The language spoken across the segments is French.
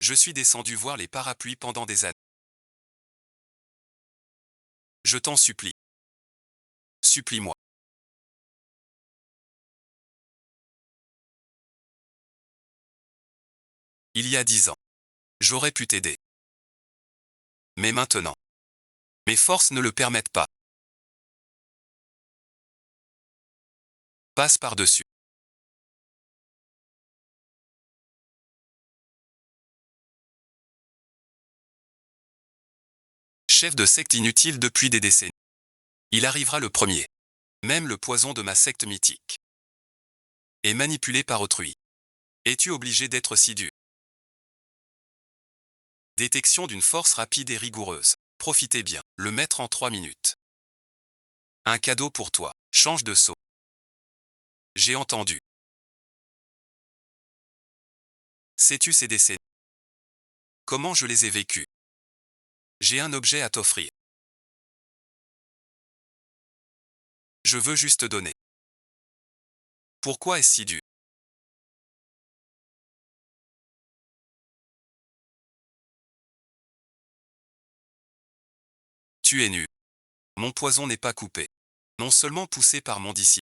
Je suis descendu voir les parapluies pendant des années. Je t'en supplie. Supplie-moi. Il y a 10 ans. J'aurais pu t'aider. Mais maintenant, mes forces ne le permettent pas. Passe par-dessus. Chef de secte inutile depuis des décennies. Il arrivera le premier. Même le poison de ma secte mythique est manipulé par autrui. Es-tu obligé d'être si dur? Détection d'une force rapide et rigoureuse. Profitez bien. Le mettre en 3 minutes. Un cadeau pour toi. Change de saut. J'ai entendu. Sais-tu ces décennies? Comment je les ai vécues? J'ai un objet à t'offrir. Je veux juste donner. Pourquoi est-ce si dur? Tu es nu. Mon poison n'est pas coupé. Non seulement poussé par mon disciple,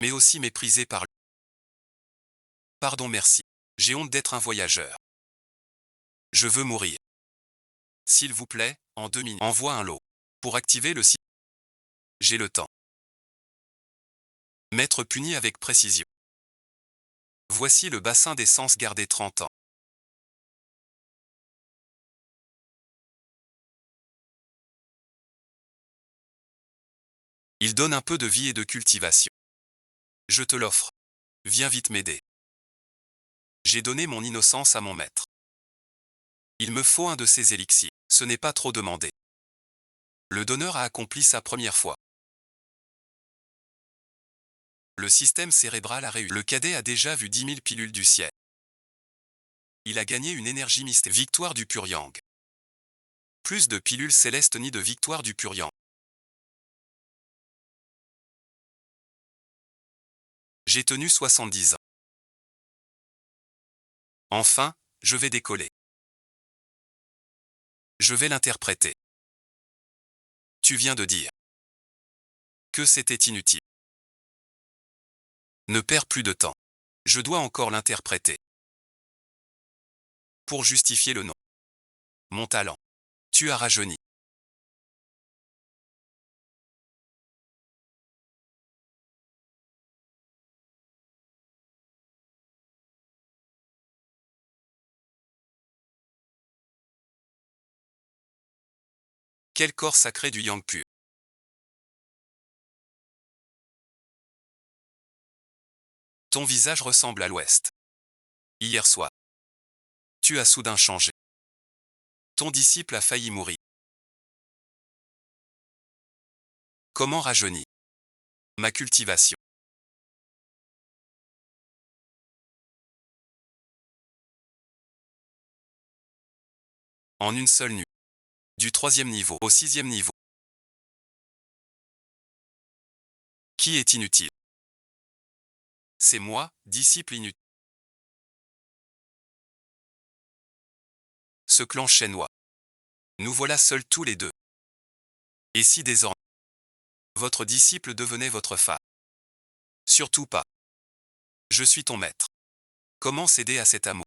mais aussi méprisé par lui. Pardon, merci. J'ai honte d'être un voyageur. Je veux mourir. S'il vous plaît, en 2 minutes, envoie un lot. Pour activer le site. J'ai le temps. M'être puni avec précision. Voici le bassin d'essence gardé 30 ans. Il donne un peu de vie et de cultivation. Je te l'offre. Viens vite m'aider. J'ai donné mon innocence à mon maître. Il me faut un de ces élixirs. Ce n'est pas trop demandé. Le donneur a accompli sa première fois. Le système cérébral a réussi. Le cadet a déjà vu 10 000 pilules du ciel. Il a gagné une énergie mystérieuse. Victoire du Pur-Yang. Plus de pilules célestes ni de victoire du Pur-Yang. J'ai tenu 70 ans. Enfin, je vais décoller. Je vais l'interpréter. Tu viens de dire que c'était inutile. Ne perds plus de temps. Je dois encore l'interpréter. Pour justifier le nom. Mon talent. Tu as rajeuni. Quel corps sacré du Yang pur. Ton visage ressemble à l'Ouest. Hier soir. Tu as soudain changé. Ton disciple a failli mourir. Comment rajeunir? Ma cultivation. En une seule nuit. Du 3e niveau au 6e niveau. Qui est inutile? C'est moi, disciple inutile. Ce clan chinois. Nous voilà seuls tous les deux. Et si désormais votre disciple devenait votre femme? Surtout pas. Je suis ton maître. Comment céder à cet amour?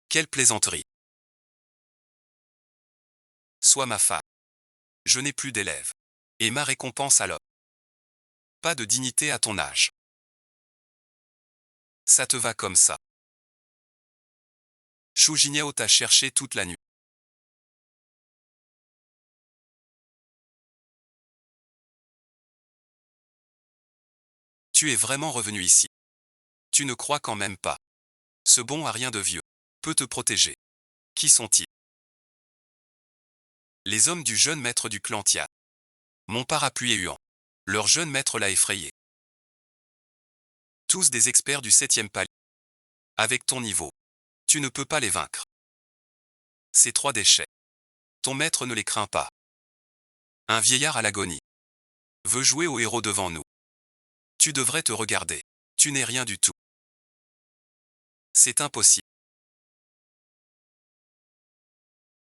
Quelle plaisanterie. Sois ma femme. Je n'ai plus d'élèves. Et ma récompense alors? Pas de dignité à ton âge. Ça te va comme ça. Shu Jinyao t'a cherché toute la nuit. Tu es vraiment revenu ici. Tu ne crois quand même pas. Ce bon à rien de vieux peut te protéger. Qui sont-ils? Les hommes du jeune maître du clan Tia. Mon parapluie est huant. Leur jeune maître l'a effrayé. Tous des experts du 7e palier. Avec ton niveau, tu ne peux pas les vaincre. Ces 3 déchets. Ton maître ne les craint pas. Un vieillard à l'agonie veut jouer au héros devant nous. Tu devrais te regarder. Tu n'es rien du tout. C'est impossible.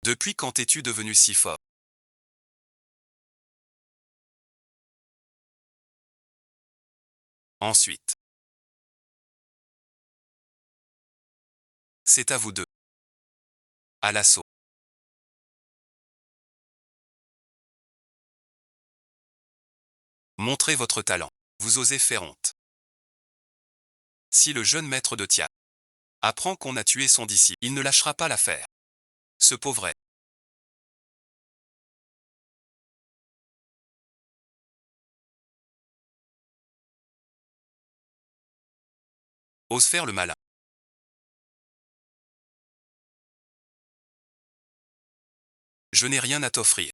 Depuis quand es-tu devenu si fort? Ensuite, c'est à vous deux. À l'assaut. Montrez votre talent. Vous osez faire honte. Si le jeune maître de Tia apprend qu'on a tué son disciple, il ne lâchera pas l'affaire. Ce pauvret ose faire le malin. Je n'ai rien à t'offrir.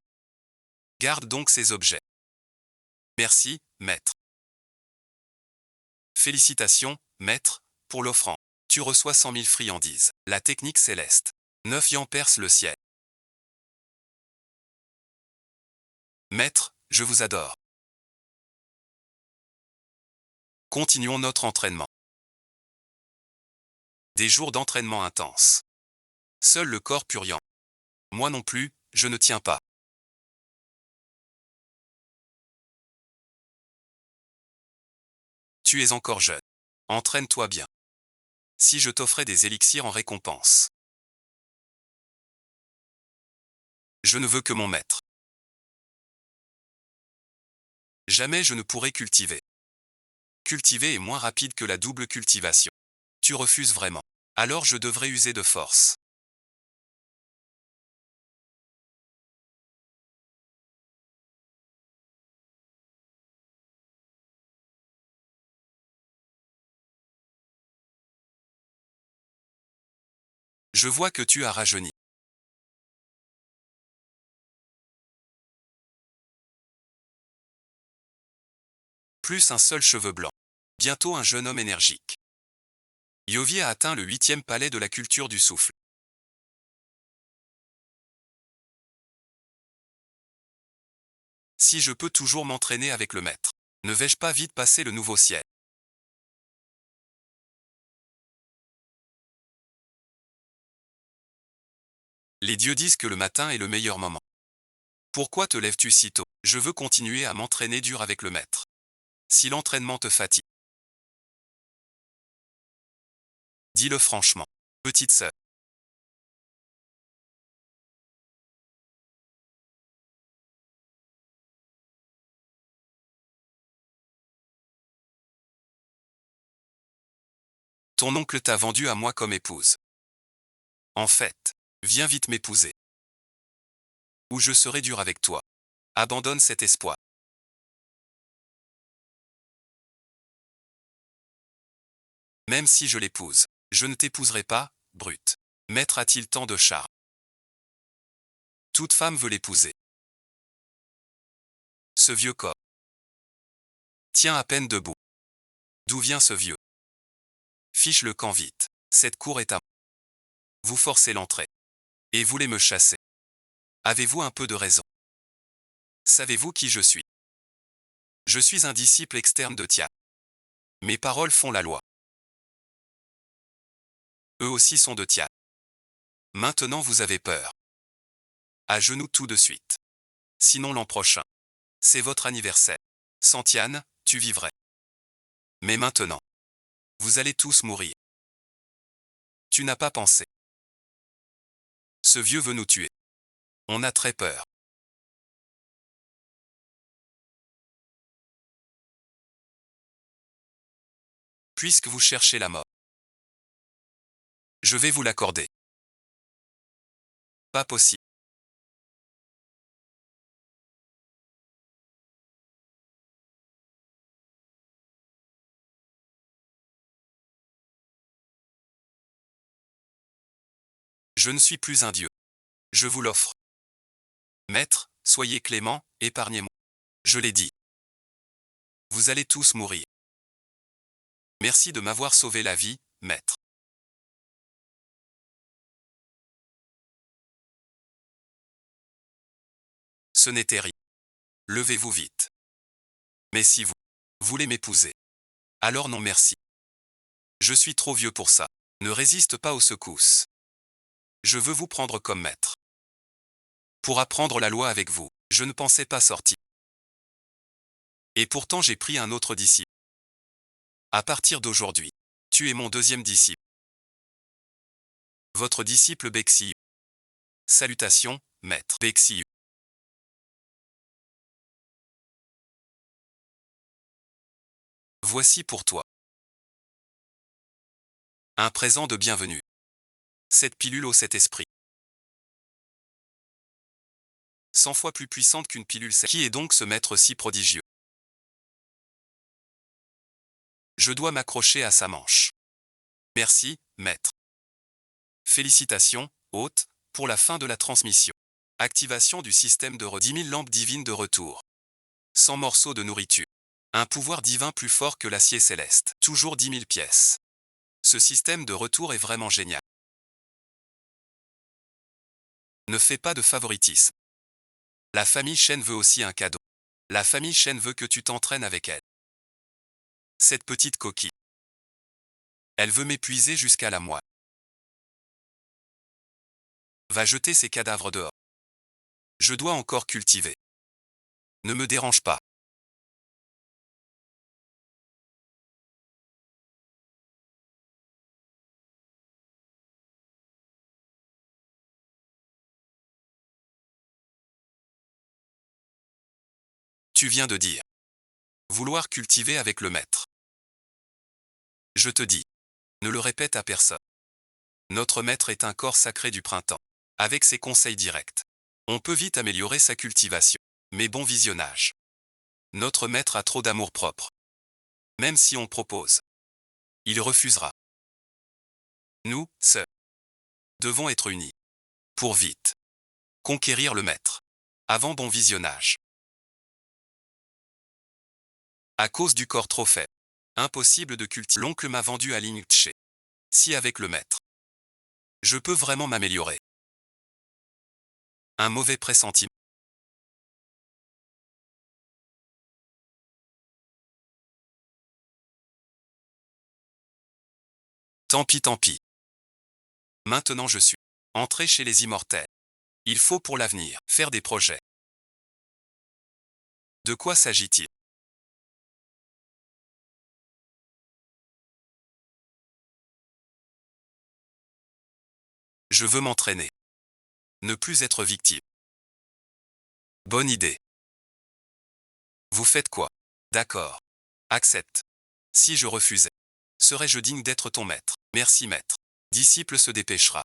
Garde donc ces objets. Merci, maître. Félicitations, maître, pour l'offrande. Tu reçois 100 000 friandises. La technique céleste. 9 yans percent le ciel. Maître, je vous adore. Continuons notre entraînement. Des jours d'entraînement intense. Seul le corps puriant. Moi non plus, je ne tiens pas. Tu es encore jeune. Entraîne-toi bien. Si je t'offrais des élixirs en récompense. Je ne veux que mon maître. Jamais je ne pourrai cultiver. Cultiver est moins rapide que la double cultivation. Tu refuses vraiment. Alors je devrais user de force. Je vois que tu as rajeuni. Plus un seul cheveu blanc. Bientôt un jeune homme énergique. Yovi a atteint le 8e palais de la culture du souffle. Si je peux toujours m'entraîner avec le maître, ne vais-je pas vite passer le nouveau ciel? Les dieux disent que le matin est le meilleur moment. Pourquoi te lèves-tu si tôt? Je veux continuer à m'entraîner dur avec le maître. Si l'entraînement te fatigue, dis-le franchement. Petite sœur, ton oncle t'a vendu à moi comme épouse. En fait, viens vite m'épouser. Ou je serai dur avec toi. Abandonne cet espoir. Même si je l'épouse, je ne t'épouserai pas, brute. Maître a-t-il tant de charme? Toute femme veut l'épouser. Ce vieux corps tient à peine debout. D'où vient ce vieux? Fiche le camp vite. Cette cour est à moi. Vous forcez l'entrée. Et voulez me chasser. Avez-vous un peu de raison? Savez-vous qui je suis? Je suis un disciple externe de Tia. Mes paroles font la loi. Eux aussi sont de Tia. Maintenant vous avez peur. À genoux tout de suite. Sinon l'an prochain. C'est votre anniversaire. Sans Tiane, tu vivrais. Mais maintenant, vous allez tous mourir. Tu n'as pas pensé. Ce vieux veut nous tuer. On a très peur. Puisque vous cherchez la mort, je vais vous l'accorder. Pas possible. Je ne suis plus un dieu. Je vous l'offre. Maître, soyez clément, épargnez-moi. Je l'ai dit. Vous allez tous mourir. Merci de m'avoir sauvé la vie, maître. Ce n'était rien. Levez-vous vite. Mais si vous voulez m'épouser, alors non merci. Je suis trop vieux pour ça. Ne résiste pas aux secousses. Je veux vous prendre comme maître. Pour apprendre la loi avec vous, je ne pensais pas sortir. Et pourtant j'ai pris un autre disciple. À partir d'aujourd'hui, tu es mon deuxième disciple. Votre disciple Bexiu. Salutations, maître Bexiu. Voici pour toi un présent de bienvenue. Cette pilule au cet esprit. 100 fois plus puissante qu'une pilule. Qui est donc ce maître si prodigieux? Je dois m'accrocher à sa manche. Merci, maître. Félicitations, hôte, pour la fin de la transmission. Activation du système de 10 000 lampes divines de retour. 100 morceaux de nourriture. Un pouvoir divin plus fort que l'acier céleste. Toujours 10 000 pièces. Ce système de retour est vraiment génial. Ne fais pas de favoritisme. La famille Shen veut aussi un cadeau. La famille Shen veut que tu t'entraînes avec elle. Cette petite coquille. Elle veut m'épuiser jusqu'à la moelle. Va jeter ses cadavres dehors. Je dois encore cultiver. Ne me dérange pas. Tu viens de dire. Vouloir cultiver avec le maître. Je te dis. Ne le répète à personne. Notre maître est un corps sacré du printemps. Avec ses conseils directs, on peut vite améliorer sa cultivation. Mais bon visionnage. Notre maître a trop d'amour-propre. Même si on propose, il refusera. Nous, seuls, devons être unis. Pour vite conquérir le maître. Avant bon visionnage. À cause du corps trop faible. Impossible de cultiver. L'oncle m'a vendu à Ling Tche. Si avec le maître, je peux vraiment m'améliorer. Un mauvais pressentiment. Tant pis, tant pis. Maintenant je suis entré chez les immortels. Il faut pour l'avenir faire des projets. De quoi s'agit-il? Je veux m'entraîner. Ne plus être victime. Bonne idée. Vous faites quoi? D'accord. Accepte. Si je refusais, serais-je digne d'être ton maître? Merci maître. Disciple se dépêchera.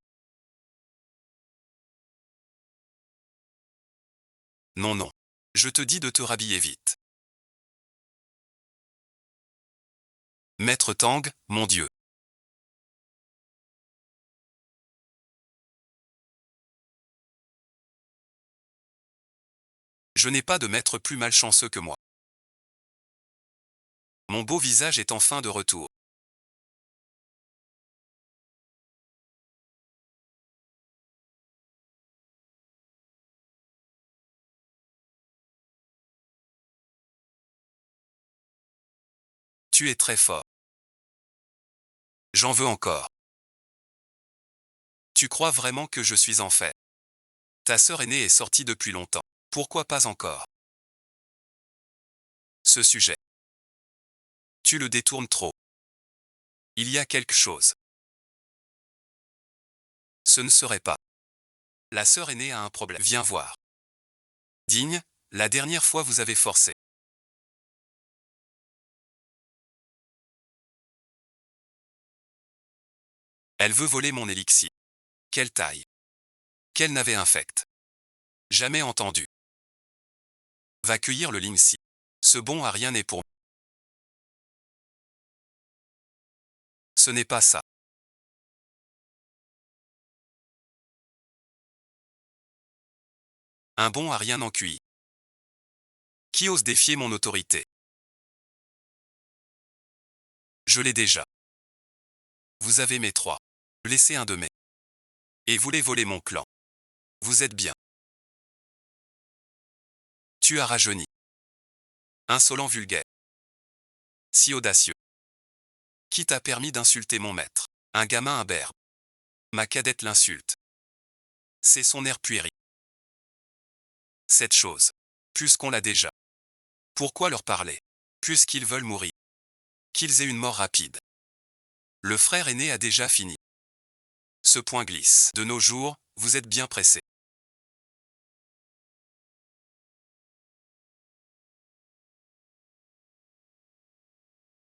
Non, non. Je te dis de te rhabiller vite. Maître Tang, mon Dieu. Je n'ai pas de maître plus malchanceux que moi. Mon beau visage est enfin de retour. Tu es très fort. J'en veux encore. Tu crois vraiment que je suis en fait? Ta sœur aînée est sortie depuis longtemps. Pourquoi pas encore? Ce sujet. Tu le détournes trop. Il y a quelque chose. Ce ne serait pas. La sœur aînée a un problème. Viens voir. Digne, la dernière fois vous avez forcé. Elle veut voler mon élixir. Quelle taille. Quelle n'avait infect. Jamais entendu. Va cueillir le Lingxi. Ce bon à rien n'est pour moi. Ce n'est pas ça. Un bon à rien en cuit. Qui ose défier mon autorité? Je l'ai déjà. Vous avez mes trois. Laissez un de mes. Et voulez voler mon clan. Vous êtes bien. Tu as rajeuni. Insolent vulgaire. Si audacieux. Qui t'a permis d'insulter mon maître? Un gamin imberbe. Ma cadette l'insulte. C'est son air puéril. cette chose. Puisqu'on l'a déjà. Pourquoi leur parler? Puisqu'ils veulent mourir. Qu'ils aient une mort rapide. Le frère aîné a déjà fini. Ce point glisse. De nos jours, vous êtes bien pressé.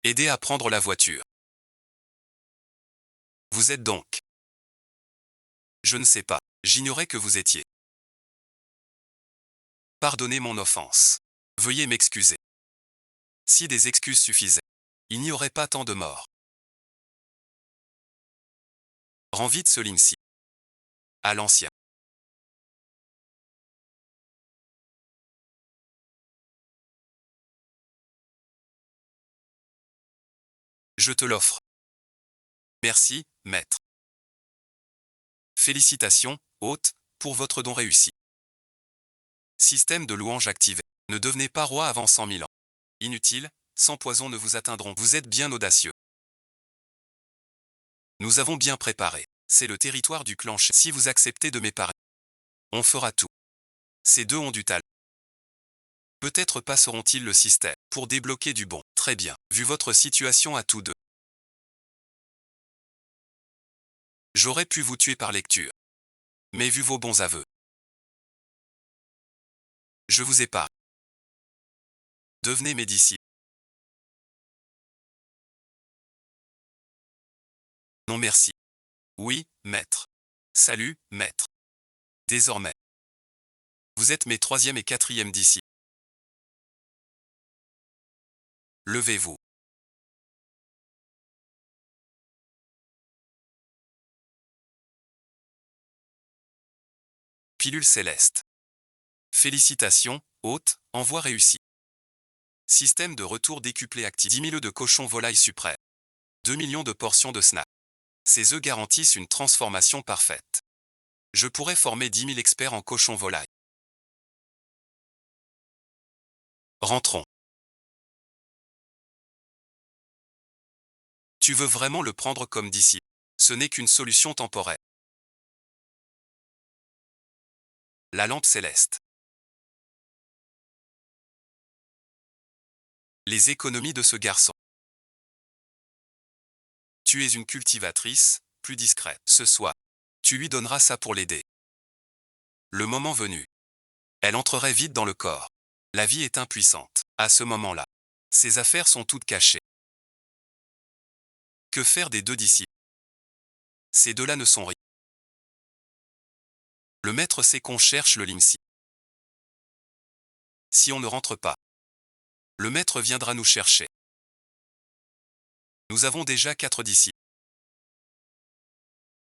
Aidez à prendre la voiture. Vous êtes donc. Je ne sais pas. J'ignorais que vous étiez. Pardonnez mon offense. Veuillez m'excuser. Si des excuses suffisaient, il n'y aurait pas tant de morts. Rends vite ce Limsi. À l'ancien. Je te l'offre. Merci, maître. Félicitations, hôte, pour votre don réussi. Système de louange activé. Ne devenez pas roi avant 100 000 ans. Inutile, sans poison ne vous atteindront. Vous êtes bien audacieux. Nous avons bien préparé. C'est le territoire du clan. Si vous acceptez de m'éparer, on fera tout. Ces deux ont du talent. Peut-être passeront-ils le système pour débloquer du bon. Très bien. Vu votre situation à tous deux, j'aurais pu vous tuer par lecture. Mais vu vos bons aveux, je vous épargne. Devenez mes disciples. Non merci. Oui, maître. Salut, maître. Désormais, vous êtes mes troisième et quatrième disciples. Levez-vous. Pilule céleste. Félicitations, hôte, envoi réussi. Système de retour décuplé actif. 10 000 œufs de cochon volaille suprême. 2 millions de portions de snacks. Ces œufs garantissent une transformation parfaite. Je pourrais former 10 000 experts en cochon volaille. Rentrons. Tu veux vraiment le prendre comme disciple? Ce n'est qu'une solution temporaire. La lampe céleste. Les économies de ce garçon. Tu es une cultivatrice, plus discrète. Ce soir, tu lui donneras ça pour l'aider. Le moment venu, elle entrerait vite dans le corps. La vie est impuissante. À ce moment-là, ses affaires sont toutes cachées. Que faire des deux disciples? Ces deux-là ne sont rien. Le maître sait qu'on cherche le Limsi. Si on ne rentre pas, le maître viendra nous chercher. Nous avons déjà 4 disciples.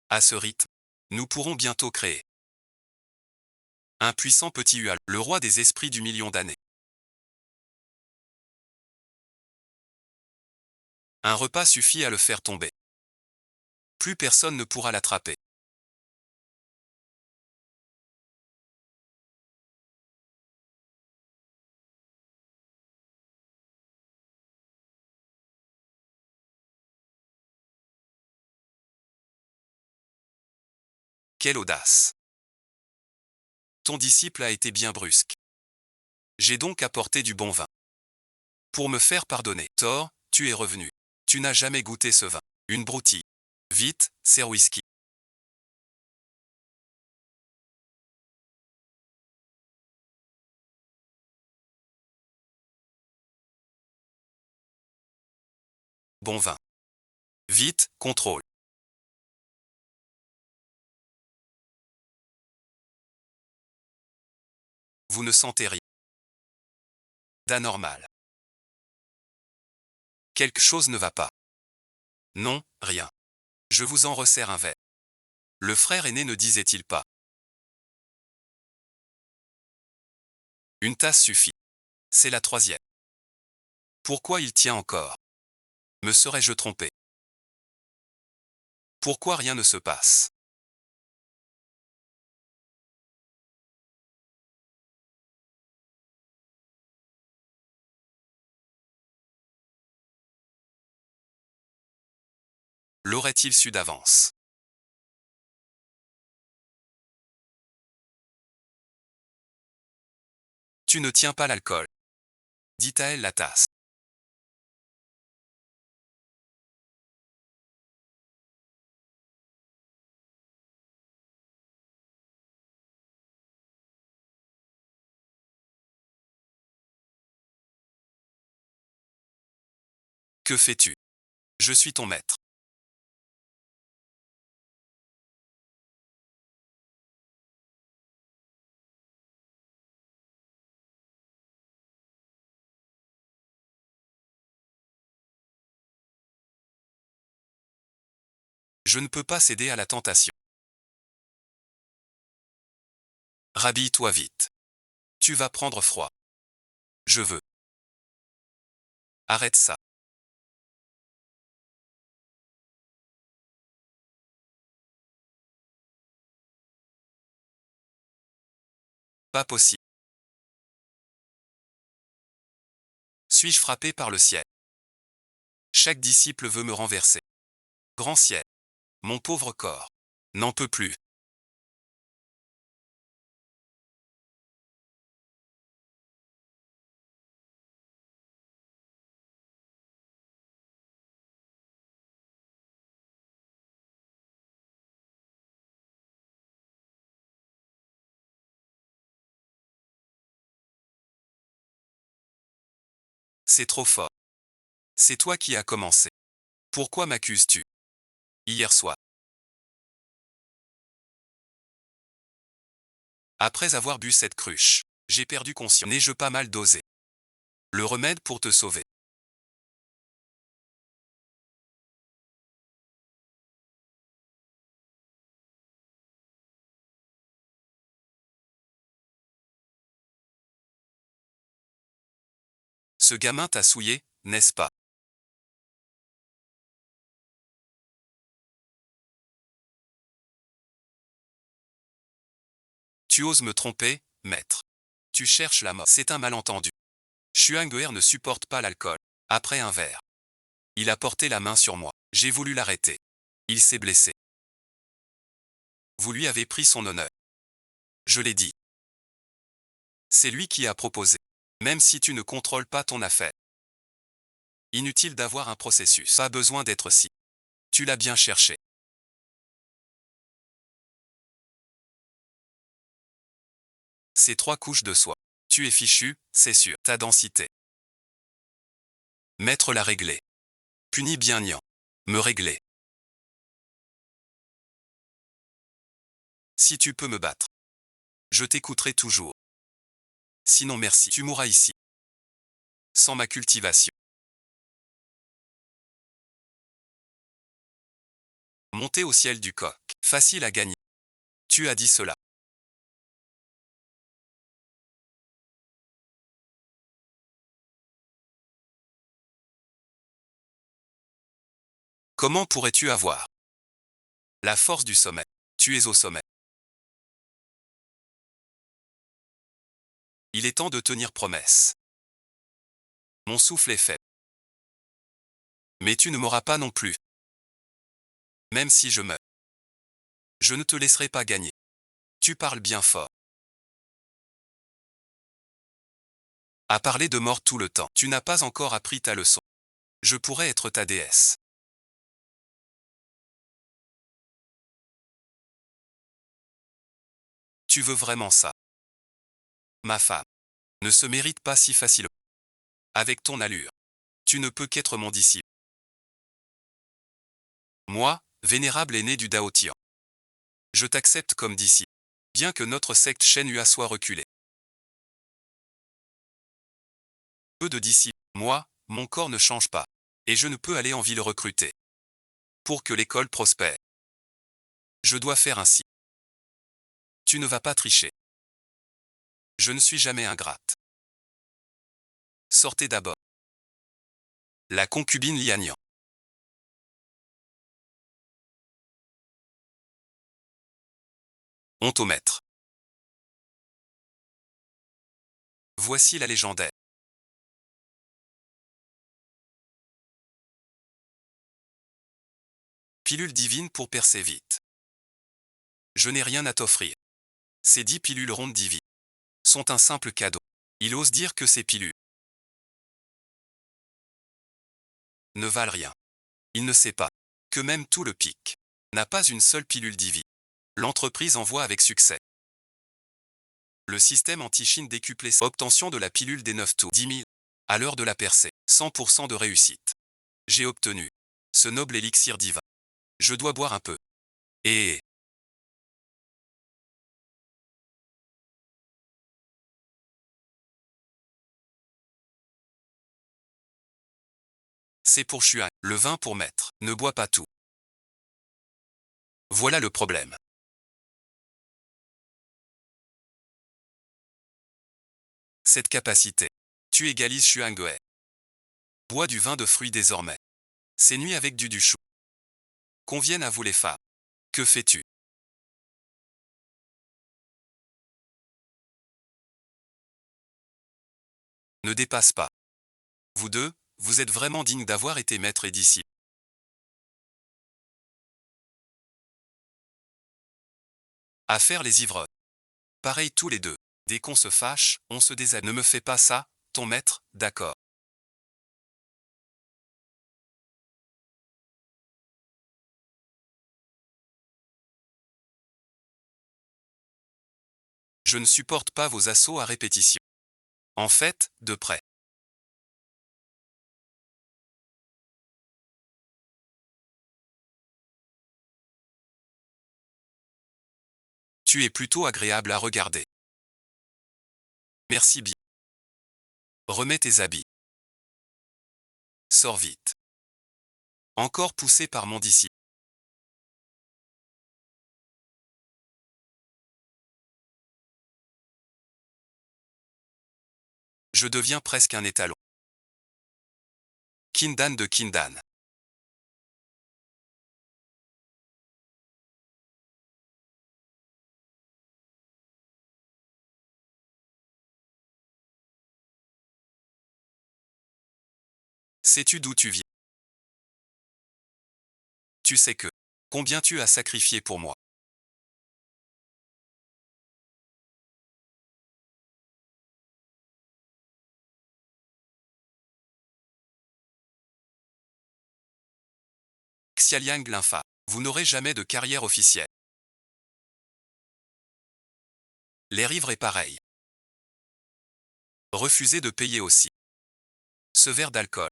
À ce rythme, nous pourrons bientôt créer un puissant petit Ual, le roi des esprits du million d'années. Un repas suffit à le faire tomber. Plus personne ne pourra l'attraper. Quelle audace! Ton disciple a été bien brusque. J'ai donc apporté du bon vin. Pour me faire pardonner. Thor, tu es revenu. Tu n'as jamais goûté ce vin. Une broutille. Vite, sers whisky. Bon vin. Vite, contrôle. Vous ne sentez rien d'anormal. Quelque chose ne va pas. Non, rien. Je vous en resserre un verre. Le frère aîné ne disait-il pas? Une tasse suffit. C'est la troisième. Pourquoi il tient encore? Me serais-je trompé? Pourquoi rien ne se passe? L'aurait-il su d'avance? Tu ne tiens pas l'alcool, dit à elle la tasse. Que fais-tu? Je suis ton maître. Je ne peux pas céder à la tentation. Rhabille-toi vite. Tu vas prendre froid. Je veux. Arrête ça. Pas possible. Suis-je frappé par le ciel? Chaque disciple veut me renverser. Grand ciel. Mon pauvre corps. N'en peut plus. C'est trop fort. C'est toi qui as commencé. Pourquoi m'accuses-tu? Hier soir. Après avoir bu cette cruche, j'ai perdu conscience. N'ai-je pas mal dosé? Le remède pour te sauver. Ce gamin t'a souillé, n'est-ce pas? Tu oses me tromper, maître. Tu cherches la mort. C'est un malentendu. Chuanguer ne supporte pas l'alcool. Après un verre, il a porté la main sur moi. J'ai voulu l'arrêter. Il s'est blessé. Vous lui avez pris son honneur. Je l'ai dit. C'est lui qui a proposé. Même si tu ne contrôles pas ton affaire. Inutile d'avoir un processus. Pas besoin d'être si. Tu l'as bien cherché. Ces 3 couches de soie. Tu es fichu, c'est sûr. Ta densité. Maître l'a réglé. Puni bien niant. Me régler. Si tu peux me battre. Je t'écouterai toujours. Sinon merci. Tu mourras ici. Sans ma cultivation. Monter au ciel du coq. Facile à gagner. Tu as dit cela. Comment pourrais-tu avoir la force du sommet? Tu es au sommet. Il est temps de tenir promesse. Mon souffle est faible. Mais tu ne m'auras pas non plus. Même si je meurs. Je ne te laisserai pas gagner. Tu parles bien fort. À parler de mort tout le temps. Tu n'as pas encore appris ta leçon. Je pourrais être ta déesse. Tu veux vraiment ça? Ma femme ne se mérite pas si facilement. Avec ton allure, tu ne peux qu'être mon disciple. Moi, vénérable aîné du Dao Tian. Je t'accepte comme disciple. Bien que notre secte Shen Hua soit reculée. Peu de disciples. Moi, mon corps ne change pas. Et je ne peux aller en ville recruter. Pour que l'école prospère. Je dois faire ainsi. Tu ne vas pas tricher. Je ne suis jamais ingrate. Sortez d'abord. La concubine Lianian. Honte au maître. Voici la légendaire. Pilule divine pour percer vite. Je n'ai rien à t'offrir. Ces 10 pilules rondes divines sont un simple cadeau. Il ose dire que ces pilules ne valent rien. Il ne sait pas que même tout le pic n'a pas une seule pilule Divi. L'entreprise envoie avec succès le système anti-Chine décuplé. Obtention de la pilule des 9 tours. 10 000. À l'heure de la percée. 100% de réussite. J'ai obtenu ce noble élixir divin. Je dois boire un peu. Et... c'est pour Xuan. Le vin pour maître. Ne bois pas tout. Voilà le problème. Cette capacité. Tu égalises Xuangue. Bois du vin de fruits désormais. C'est nuit avec du chou. Conviennent à vous les femmes. Que fais-tu? Ne dépasse pas. Vous deux, vous êtes vraiment dignes d'avoir été maître et disciple. À faire les ivrognes. Pareil tous les deux. Dès qu'on se fâche, on se déshabille. Ne me fais pas ça, ton maître, d'accord. Je ne supporte pas vos assauts à répétition. En fait, de près. Tu es plutôt agréable à regarder. Merci bien. Remets tes habits. Sors vite. Encore poussé par mon disciple. Je deviens presque un étalon. Kindan de Kindan. Sais-tu d'où tu viens? Tu sais que. Combien tu as sacrifié pour moi? Xiaoliang l'infâme. Vous n'aurez jamais de carrière officielle. Les livres est pareil. Refusez de payer aussi. Ce verre d'alcool.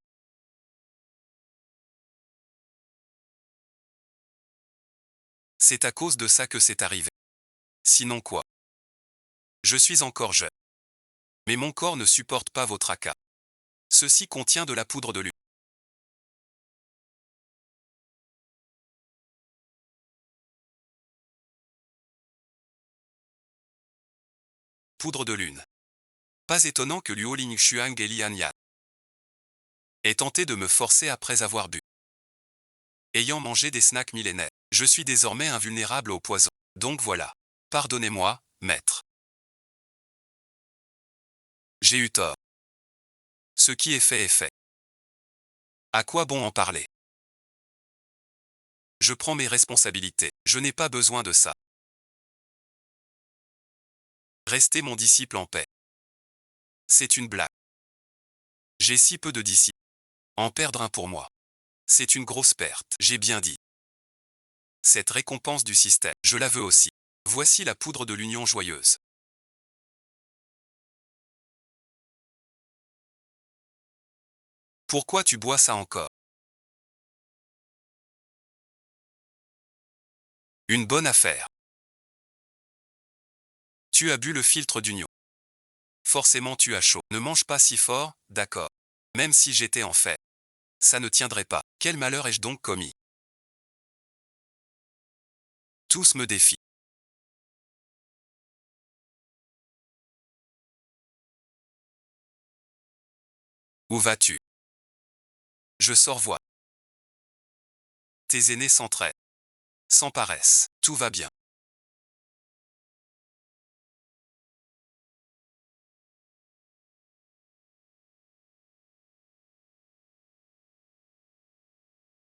C'est à cause de ça que c'est arrivé. Sinon quoi? Je suis encore jeune. Mais mon corps ne supporte pas vos tracas. Ceci contient de la poudre de lune. Poudre de lune. Pas étonnant que Luo Lingshuang et Lian Yan aient tenté de me forcer après avoir bu. Ayant mangé des snacks millénaires, je suis désormais invulnérable au poison. Donc voilà. Pardonnez-moi, maître. J'ai eu tort. Ce qui est fait est fait. À quoi bon en parler? Je prends mes responsabilités. Je n'ai pas besoin de ça. Restez mon disciple en paix. C'est une blague. J'ai si peu de disciples. En perdre un pour moi. C'est une grosse perte, j'ai bien dit. Cette récompense du système, je la veux aussi. Voici la poudre de l'union joyeuse. Pourquoi tu bois ça encore? Une bonne affaire. Tu as bu le filtre d'union. Forcément tu as chaud. Ne mange pas si fort, d'accord. Même si j'étais en fait. Ça ne tiendrait pas. Quel malheur ai-je donc commis? Tous me défient. Où vas-tu? Je sors voir. Tes aînés s'entraident. Sans paresse. Tout va bien.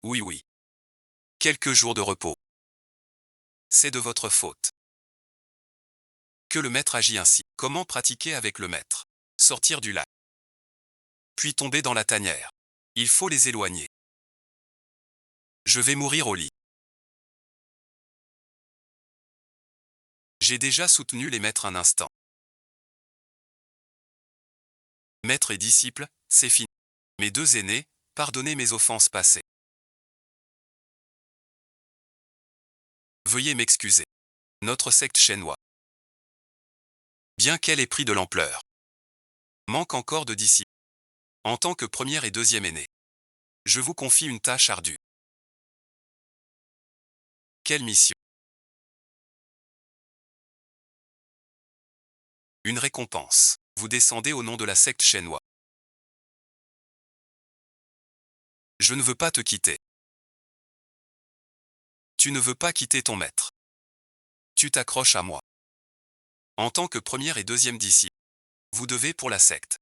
Oui, oui. Quelques jours de repos. C'est de votre faute. Que le maître agit ainsi. Comment pratiquer avec le maître? sortir du lac, puis tomber dans la tanière. Il faut les éloigner. Je vais mourir au lit. J'ai déjà soutenu les maîtres un instant. Maître et disciple, c'est fini. Mes deux aînés, pardonnez mes offenses passées. Veuillez m'excuser. Notre secte chinoise, bien qu'elle ait pris de l'ampleur, manque encore de disciples. En tant que première et deuxième aîné, je vous confie une tâche ardue. Quelle mission? Une récompense. Vous descendez au nom de la secte chinoise. Je ne veux pas te quitter. Tu ne veux pas quitter ton maître. Tu t'accroches à moi. En tant que première et deuxième disciple, vous devez pour la secte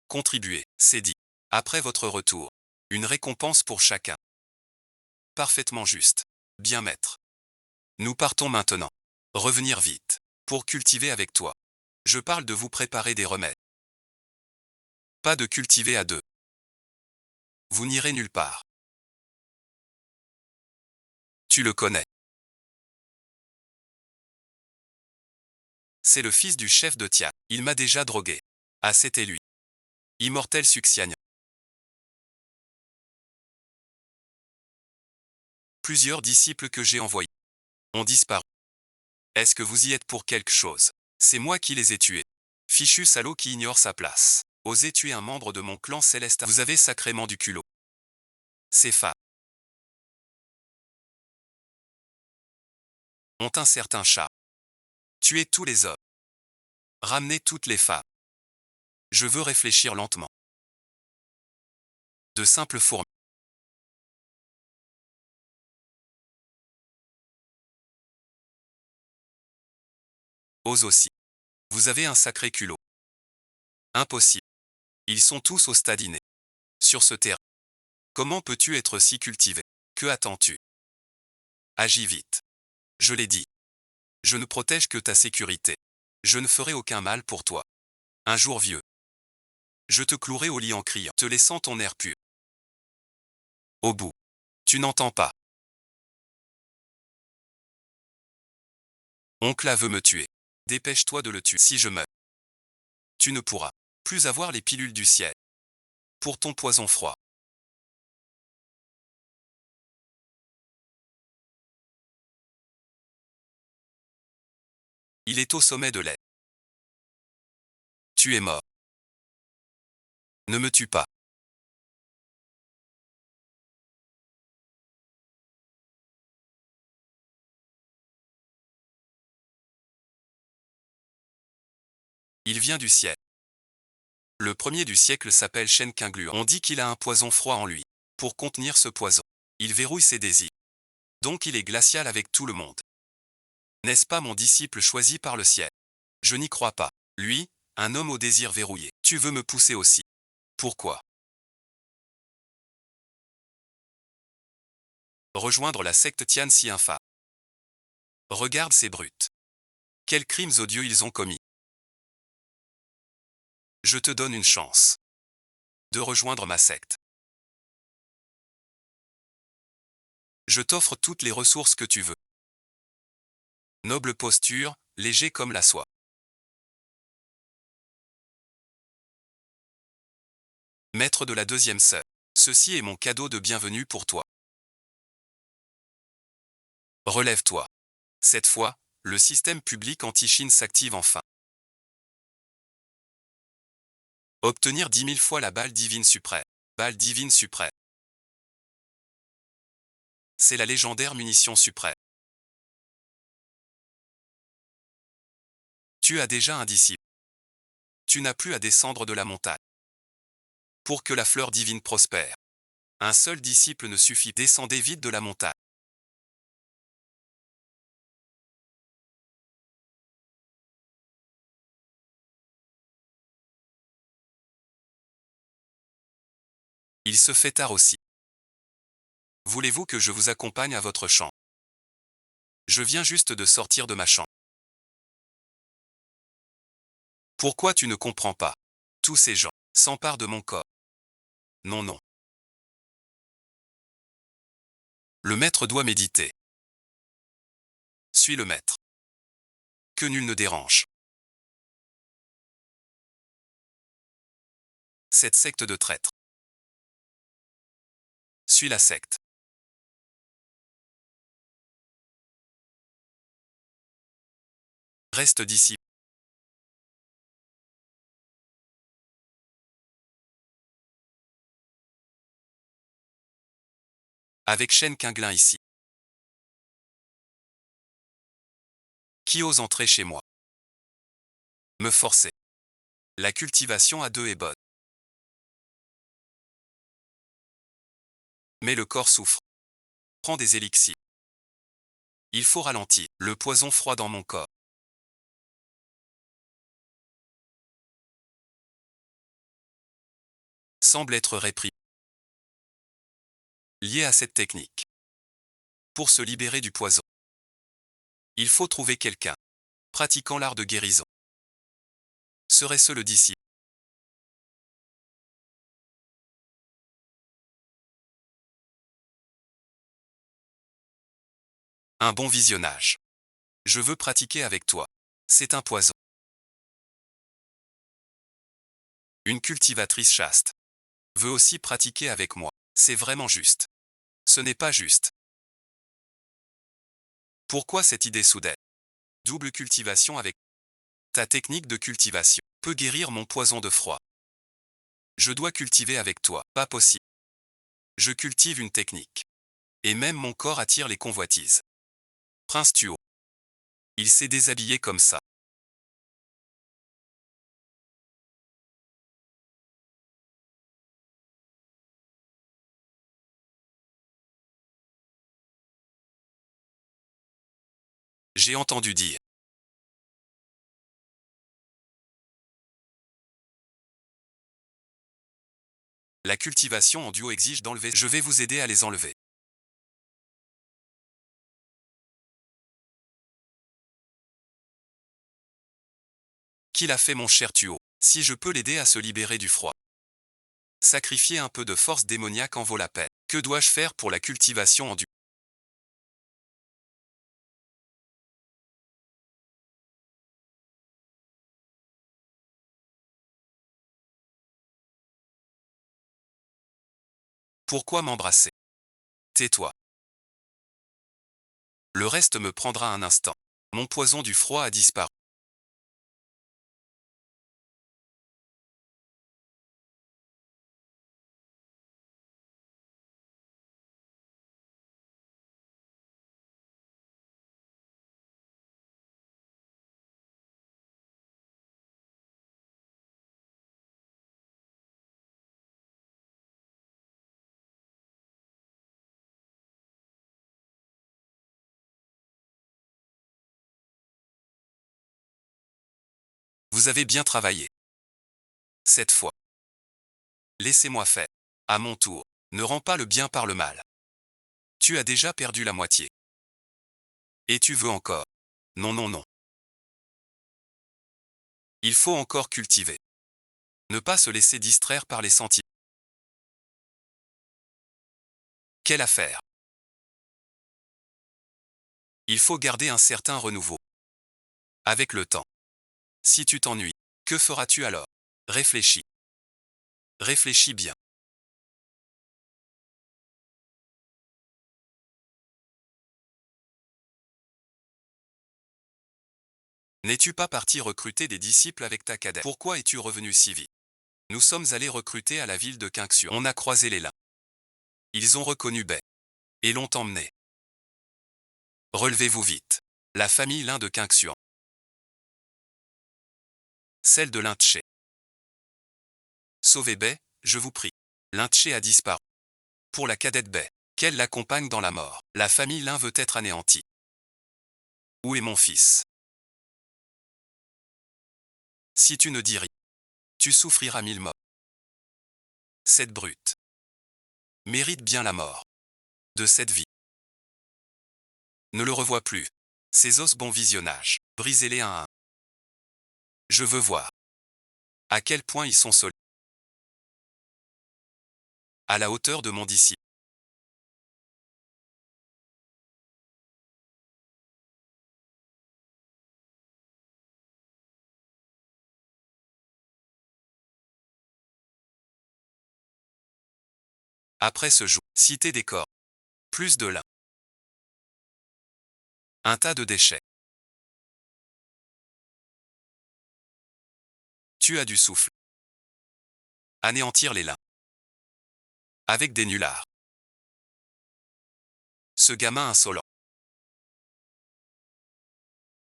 contribuer, c'est dit. Après votre retour, une récompense pour chacun. Parfaitement juste. Bien maître. Nous partons maintenant. Revenir vite. Pour cultiver avec toi. Je parle de vous préparer des remèdes. Pas de cultiver à deux. Vous n'irez nulle part. Tu le connais. C'est le fils du chef de Tia. Il m'a déjà drogué. Ah, c'était lui. Immortel Suxian. Plusieurs disciples que j'ai envoyés ont disparu. Est-ce que vous y êtes pour quelque chose? C'est moi qui les ai tués. Fichu salaud qui ignore sa place. Osez tuer un membre de mon clan céleste. Vous avez sacrément du culot. Ces femmes ont un certain chat. Tuez tous les hommes. Ramenez toutes les femmes. Je veux réfléchir lentement. De simples fourmis. Ose aussi. Vous avez un sacré culot. Impossible. Ils sont tous au stade inné. Sur ce terrain. Comment peux-tu être si cultivé? Que attends-tu? Agis vite. Je l'ai dit. Je ne protège que ta sécurité. Je ne ferai aucun mal pour toi. Un jour vieux, je te clouerai au lit en criant, te laissant ton air pur. Au bout, tu n'entends pas. Oncle A veut me tuer. Dépêche-toi de le tuer. Si je meurs, tu ne pourras plus avoir les pilules du ciel. Pour ton poison froid. Il est au sommet de l'air. Tu es mort. Ne me tue pas. Il vient du ciel. Le premier du siècle s'appelle Shen Qingluan. On dit qu'il a un poison froid en lui. Pour contenir ce poison, il verrouille ses désirs. Donc il est glacial avec tout le monde. N'est-ce pas mon disciple choisi par le ciel? Je n'y crois pas. Lui, un homme au désir verrouillé. Tu veux me pousser aussi. Pourquoi? Rejoindre la secte Tian si infâme. Regarde ces brutes. Quels crimes odieux ils ont commis. Je te donne une chance de rejoindre ma secte. Je t'offre toutes les ressources que tu veux. Noble posture, léger comme la soie. Maître de la deuxième sœur. Ceci est mon cadeau de bienvenue pour toi. Relève-toi. Cette fois, le système public anti-Chine s'active enfin. Obtenir 10 000 fois la balle divine suprême. Balle divine suprême. C'est la légendaire munition suprême. Tu as déjà un disciple. Tu n'as plus à descendre de la montagne. Pour que la fleur divine prospère. Un seul disciple ne suffit. Descendez vite de la montagne. Il se fait tard aussi. Voulez-vous que je vous accompagne à votre chambre? Je viens juste de sortir de ma chambre. Pourquoi tu ne comprends pas? Tous ces gens s'emparent de mon corps. Non, non. Le maître doit méditer. Suis le maître. Que nul ne dérange. Cette secte de traîtres. Suis la secte. Reste disciple. Avec Shen Qinglin ici. Qui ose entrer chez moi? Me forcer. La cultivation à deux est bonne. Mais le corps souffre. Prends des élixirs. Il faut ralentir le poison froid dans mon corps. Semble être réprimé. Lié à cette technique. Pour se libérer du poison, il faut trouver quelqu'un pratiquant l'art de guérison. Serait-ce le disciple? Un bon visionnage. Je veux pratiquer avec toi. C'est un poison. Une cultivatrice chaste veut aussi pratiquer avec moi. C'est vraiment juste. Ce n'est pas juste. Pourquoi cette idée soudaine? Double cultivation avec ta technique de cultivation peut guérir mon poison de froid. Je dois cultiver avec toi. Pas possible. Je cultive une technique. Et même mon corps attire les convoitises. Prince Tuo. Il s'est déshabillé comme ça. J'ai entendu dire. La cultivation en duo exige d'enlever. Je vais vous aider à les enlever. Qui l'a fait mon cher Tuo? Si je peux l'aider à se libérer du froid. Sacrifier un peu de force démoniaque en vaut la peine. Que dois-je faire pour la cultivation en duo? Pourquoi m'embrasser? Tais-toi. Le reste me prendra un instant. Mon poison du froid a disparu. Vous avez bien travaillé. Cette fois. Laissez-moi faire. À mon tour. Ne rends pas le bien par le mal. Tu as déjà perdu la moitié. Et tu veux encore. Non, non, non. Il faut encore cultiver. Ne pas se laisser distraire par les sentiments. Quelle affaire? Il faut garder un certain renouveau. Avec le temps. Si tu t'ennuies, que feras-tu alors? Réfléchis. Réfléchis bien. N'es-tu pas parti recruter des disciples avec ta cadette? Pourquoi es-tu revenu si vite? Nous sommes allés recruter à la ville de Qingxuan. On a croisé les lins. Ils ont reconnu Bai. Et l'ont emmené. Relevez-vous vite. La famille Lin de Qingxuan. Celle de Lin-Tché. Sauvez Bai, je vous prie. Lin-Tché a disparu. Pour la cadette Bai, qu'elle l'accompagne dans la mort. La famille Lin veut être anéantie. Où est mon fils? Si tu ne dis rien, tu souffriras 1000 morts. Cette brute mérite bien la mort de cette vie. Ne le revois plus. Ses os bon visionnage. Brisez-les un à un. Je veux voir. À quel point ils sont solides. À la hauteur de mon disciple. Après ce jour, cité des corps. Plus de lin. Un tas de déchets. Tu as du souffle. Anéantir les lins. Avec des nullards. Ce gamin insolent.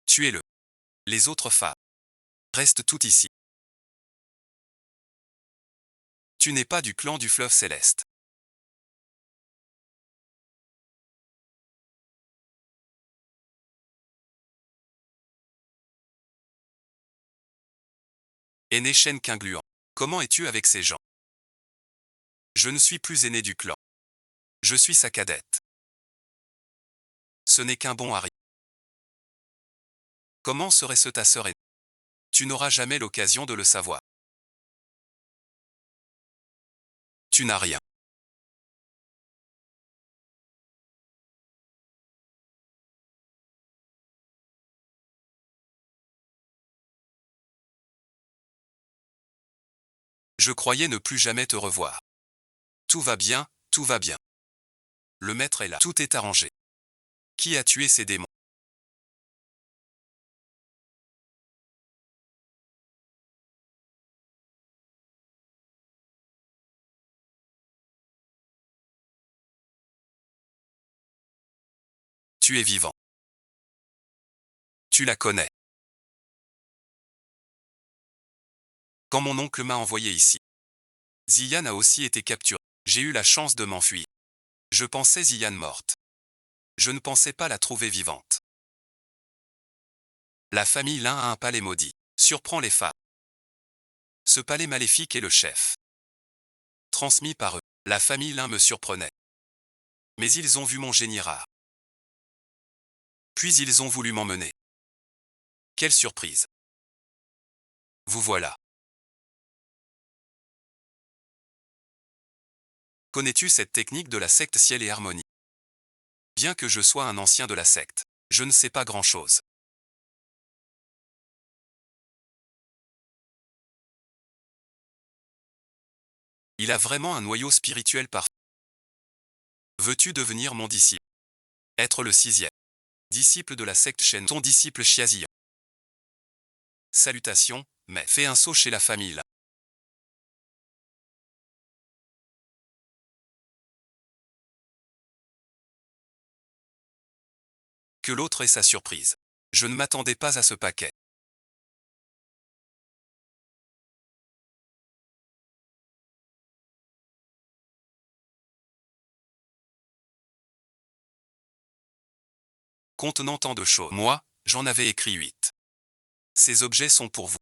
Tuez-le. Les autres femmes. Restent toutes ici. Tu n'es pas du clan du fleuve céleste. Aîné Shen Qingluan. Comment es-tu avec ces gens? Je ne suis plus aîné du clan. Je suis sa cadette. Ce n'est qu'un bon Harry. Comment serait-ce ta sœur aînée? Tu n'auras jamais l'occasion de le savoir. Tu n'as rien. Je croyais ne plus jamais te revoir. Tout va bien, tout va bien. Le maître est là. Tout est arrangé. Qui a tué ces démons? Tu es vivant. Tu la connais. Quand mon oncle m'a envoyé ici, Ziyan a aussi été capturée. J'ai eu la chance de m'enfuir. Je pensais Ziyan morte. Je ne pensais pas la trouver vivante. La famille Lin a un palais maudit. Surprend les femmes. Ce palais maléfique est le chef. Transmis par eux, la famille Lin me surprenait. Mais ils ont vu mon génie rare. Puis ils ont voulu m'emmener. Quelle surprise. Vous voilà. Connais-tu cette technique de la secte Ciel et Harmonie? Bien que je sois un ancien de la secte, je ne sais pas grand-chose. Il a vraiment un noyau spirituel parfait. Veux-tu devenir mon disciple? Être le 6e disciple de la secte Shen, ton disciple Xiaziyan. Salutations, mais fais un saut chez la famille là. Que l'autre ait sa surprise. Je ne m'attendais pas à ce paquet. Contenant tant de choses. Moi, j'en avais écrit 8. Ces objets sont pour vous.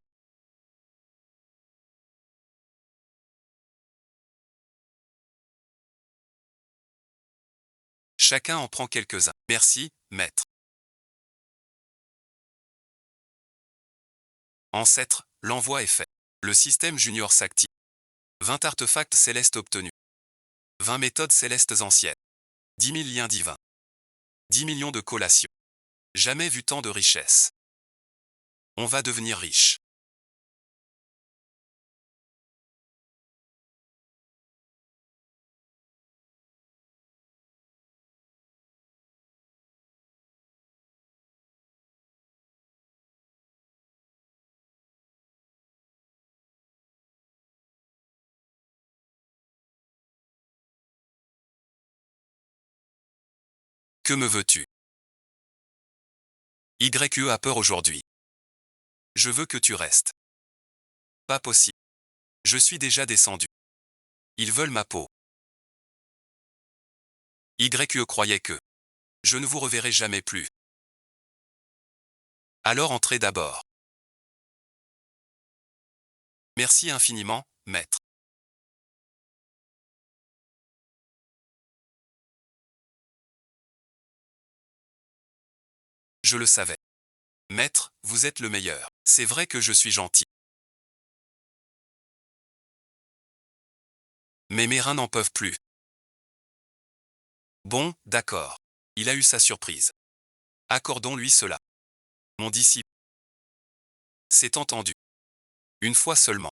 Chacun en prend quelques-uns. Merci, maître. Ancêtre, l'envoi est fait. Le système Junior s'active. 20 artefacts célestes obtenus. 20 méthodes célestes anciennes. 10 000 liens divins. 10 millions de collations. Jamais vu tant de richesse. On va devenir riche. Que me veux-tu? YE a peur aujourd'hui. Je veux que tu restes. Pas possible. Je suis déjà descendu. Ils veulent ma peau. YE croyait que je ne vous reverrai jamais plus. Alors entrez d'abord. Merci infiniment, maître. Je le savais. Maître, vous êtes le meilleur. C'est vrai que je suis gentil. Mais mes reins n'en peuvent plus. Bon, d'accord. Il a eu sa surprise. Accordons-lui cela. Mon disciple. C'est entendu. Une fois seulement.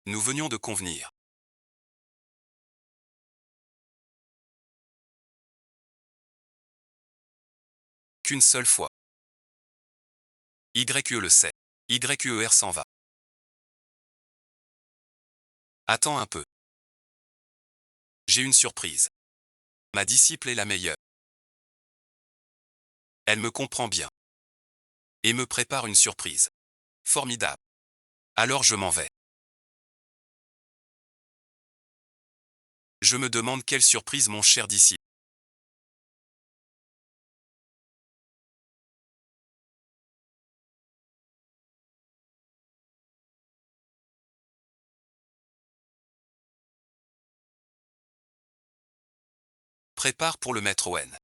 Nous venions de convenir. Qu'une seule fois. YE le sait. YER s'en va. Attends un peu. J'ai une surprise. Ma disciple est la meilleure. Elle me comprend bien. Et me prépare une surprise. Formidable. Alors je m'en vais. Je me demande quelle surprise mon cher disciple. Prépare pour le maître Owen.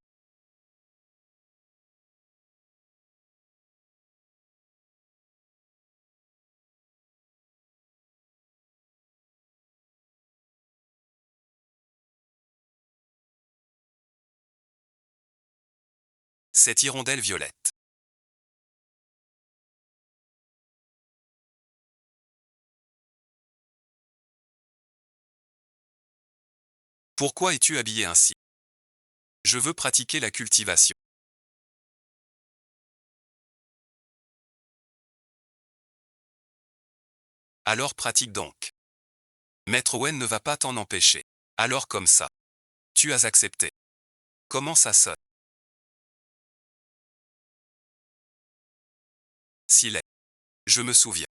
Cette hirondelle violette. Pourquoi es-tu habillé ainsi? Je veux pratiquer la cultivation. Alors pratique donc. Maître Owen ne va pas t'en empêcher. Alors comme ça. Tu as accepté. Comment ça sonne? S'il est. Je me souviens.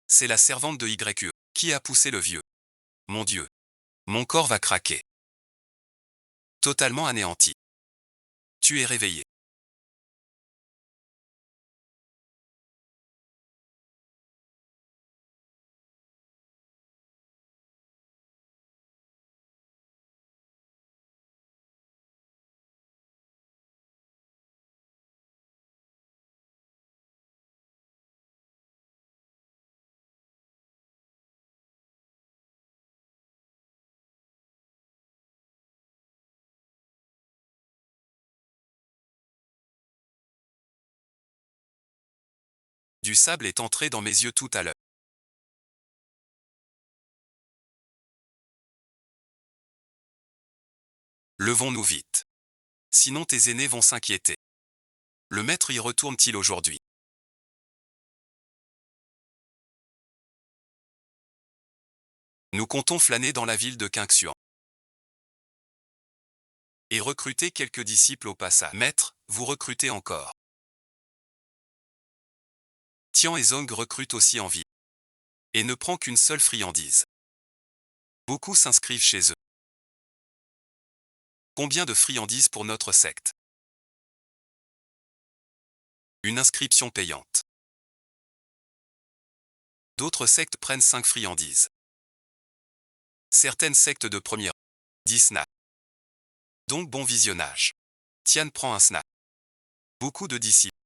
C'est la servante de YE qui a poussé le vieux. Mon Dieu. Mon corps va craquer. Totalement anéanti. Tu es réveillé. Du sable est entré dans mes yeux tout à l'heure. Levons-nous vite. Sinon tes aînés vont s'inquiéter. Le maître y retourne-t-il aujourd'hui? Nous comptons flâner dans la ville de Qingxuan. Et recruter quelques disciples au passage. Maître, vous recrutez encore. Tian et Zong recrutent aussi en ville. Et ne prend qu'une seule friandise. Beaucoup s'inscrivent chez eux. Combien de friandises pour notre secte? Une inscription payante. D'autres sectes prennent 5 friandises. Certaines sectes de première 10 snaps. Donc bon visionnage. Tian prend un snap. Beaucoup de disciples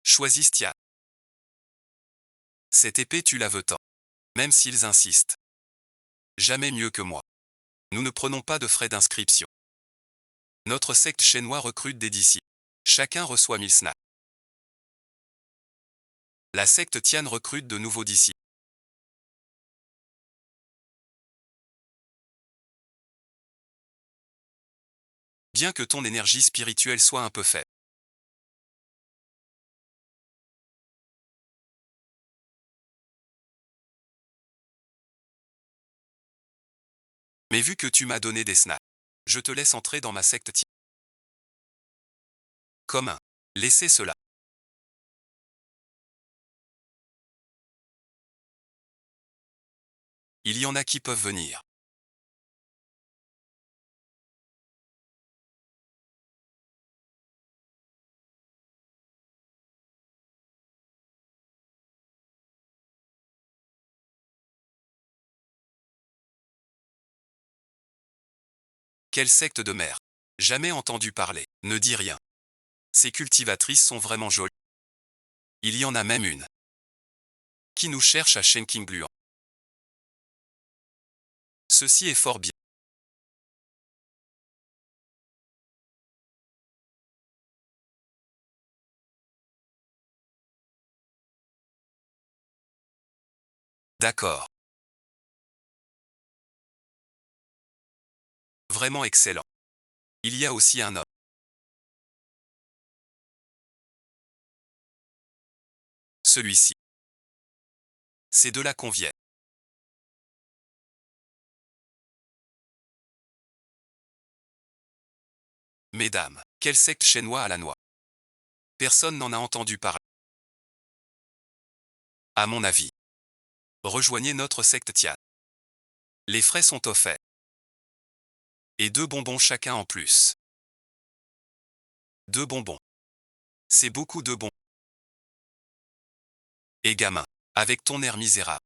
choisissent Tian. Cette épée tu la veux tant. Même s'ils insistent. Jamais mieux que moi. Nous ne prenons pas de frais d'inscription. Notre secte chinois recrute des disciples. Chacun reçoit 1000 snaps. La secte Tian recrute de nouveaux disciples. Bien que ton énergie spirituelle soit un peu faible. Mais vu que tu m'as donné des snaps, je te laisse entrer dans ma secte Tian. Comme un. Laissez cela. Il y en a qui peuvent venir. Quelle secte de mère. Jamais entendu parler. Ne dis rien. Ces cultivatrices sont vraiment jolies. Il y en a même une qui nous cherche à Shenkingluan. Ceci est fort bien. D'accord. Vraiment excellent. Il y a aussi un homme. Celui-ci. C'est de là qu'on vient. Mesdames, quelle secte chinois à la noix. Personne n'en a entendu parler. À mon avis. Rejoignez notre secte Tian. Les frais sont offerts. Et 2 bonbons chacun en plus. 2 bonbons. C'est beaucoup de bonbons. Et gamin, avec ton air misérable.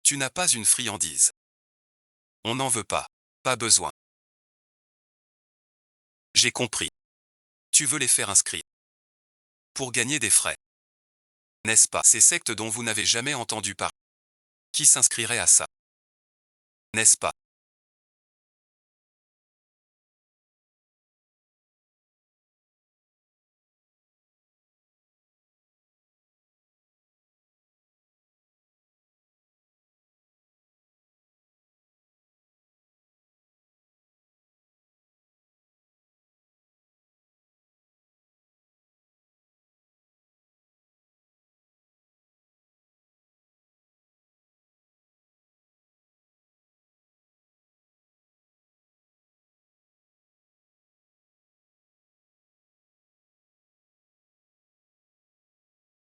Tu n'as pas une friandise. On n'en veut pas. Pas besoin. J'ai compris. Tu veux les faire inscrire. Pour gagner des frais. N'est-ce pas? Ces sectes dont vous n'avez jamais entendu parler. Qui s'inscrirait à ça? N'est-ce pas?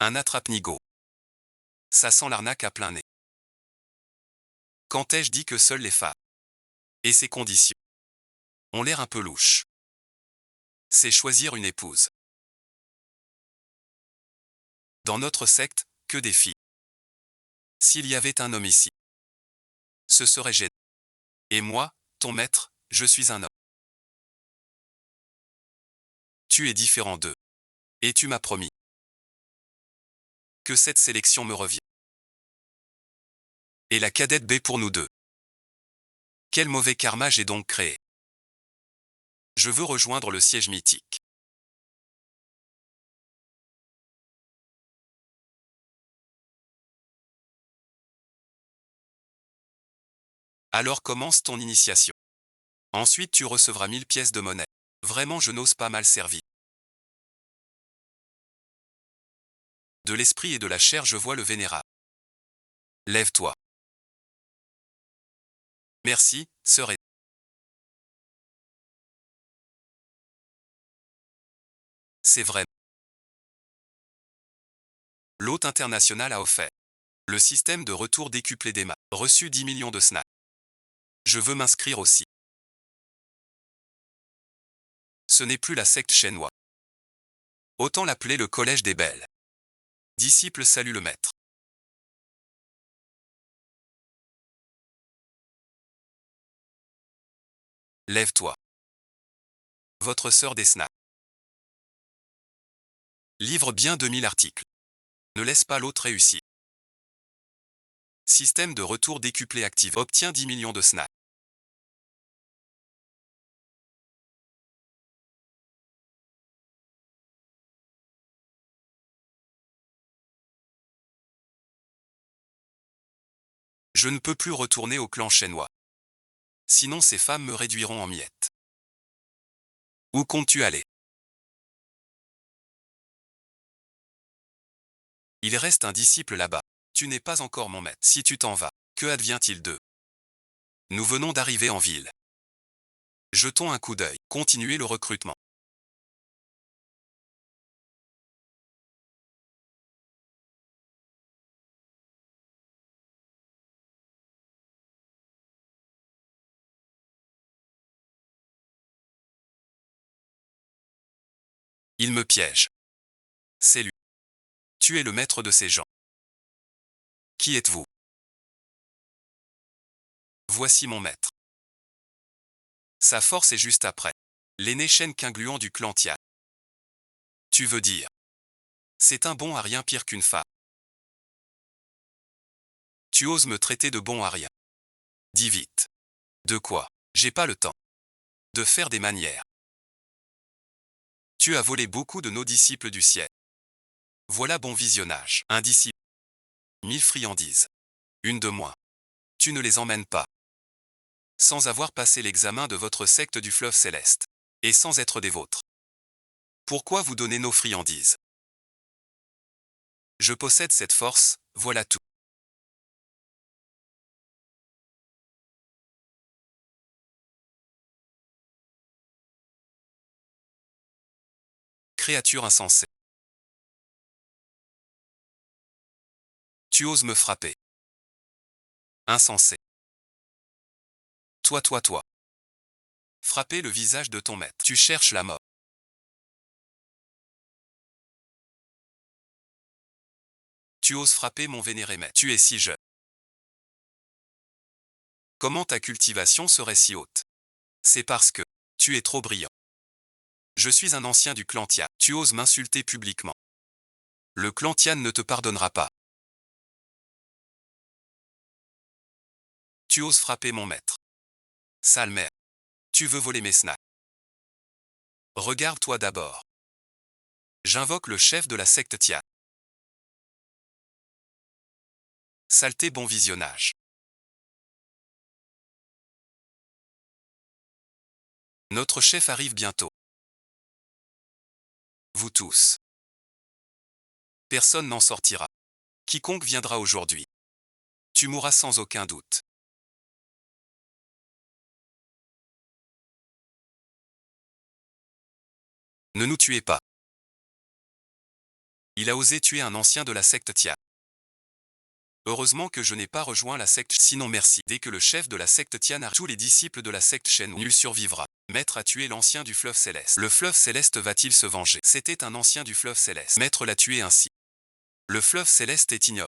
Un attrape-nigo. Ça sent l'arnaque à plein nez. Quand ai-je dit que seules les femmes et ses conditions ont l'air un peu louches? C'est choisir une épouse. Dans notre secte, que des filles. S'il y avait un homme ici, ce serait gênant. Et moi, ton maître, je suis un homme. Tu es différent d'eux. Et tu m'as promis que cette sélection me revient. Et la cadette B pour nous deux. Quel mauvais karma j'ai donc créé. Je veux rejoindre le siège mythique. Alors commence ton initiation. Ensuite tu recevras 1000 pièces de monnaie. Vraiment je n'ose pas mal servir. De l'esprit et de la chair je vois le vénérable. Lève-toi. Merci, sœur. C'est vrai. L'hôte international a offert le système de retour décuplé d'Emma. Reçu 10 millions de snacks. Je veux m'inscrire aussi. Ce n'est plus la secte chinoise. Autant l'appeler le collège des belles. Disciple salue le maître. Lève-toi. Votre sœur des snacks. Livre bien 2000 articles. Ne laisse pas l'autre réussir. Système de retour décuplé active. Obtient 10 millions de snacks. Je ne peux plus retourner au clan chinois. Sinon ces femmes me réduiront en miettes. Où comptes-tu aller? Il reste un disciple là-bas. Tu n'es pas encore mon maître. Si tu t'en vas, que advient-il d'eux? Nous venons d'arriver en ville. Jetons un coup d'œil. Continuez le recrutement. Il me piège. C'est lui. Tu es le maître de ces gens. Qui êtes-vous? Voici mon maître. Sa force est juste après. L'aîné Shen Qingluan du clan Tian. Tu veux dire? C'est un bon à rien pire qu'une femme. Tu oses me traiter de bon à rien. Dis vite. De quoi? J'ai pas le temps. De faire des manières. Tu as volé beaucoup de nos disciples du ciel. Voilà bon visionnage. Un disciple. 1000 friandises. Une de moins. Tu ne les emmènes pas. Sans avoir passé l'examen de votre secte du fleuve céleste. Et sans être des vôtres. Pourquoi vous donnez nos friandises? Je possède cette force, voilà tout. Créature insensée. Tu oses me frapper. Insensé. Toi. Frapper le visage de ton maître. Tu cherches la mort. Tu oses frapper mon vénéré maître. Tu es si jeune. Comment ta cultivation serait si haute? C'est parce que tu es trop brillant. Je suis un ancien du clan Tian. Tu oses m'insulter publiquement. Le clan Tian ne te pardonnera pas. Tu oses frapper mon maître. Sale mère. Tu veux voler mes snacks. Regarde-toi d'abord. J'invoque le chef de la secte Tian. Saleté bon visionnage. Notre chef arrive bientôt. Vous tous. Personne n'en sortira. Quiconque viendra aujourd'hui. Tu mourras sans aucun doute. Ne nous tuez pas. Il a osé tuer un ancien de la secte Tian. Heureusement que je n'ai pas rejoint la secte, sinon merci. Dès que le chef de la secte Tian a tous les disciples de la secte Shen, nul survivra. Maître a tué l'ancien du fleuve céleste. Le fleuve céleste va-t-il se venger? C'était un ancien du fleuve céleste. Maître l'a tué ainsi. Le fleuve céleste est ignoble.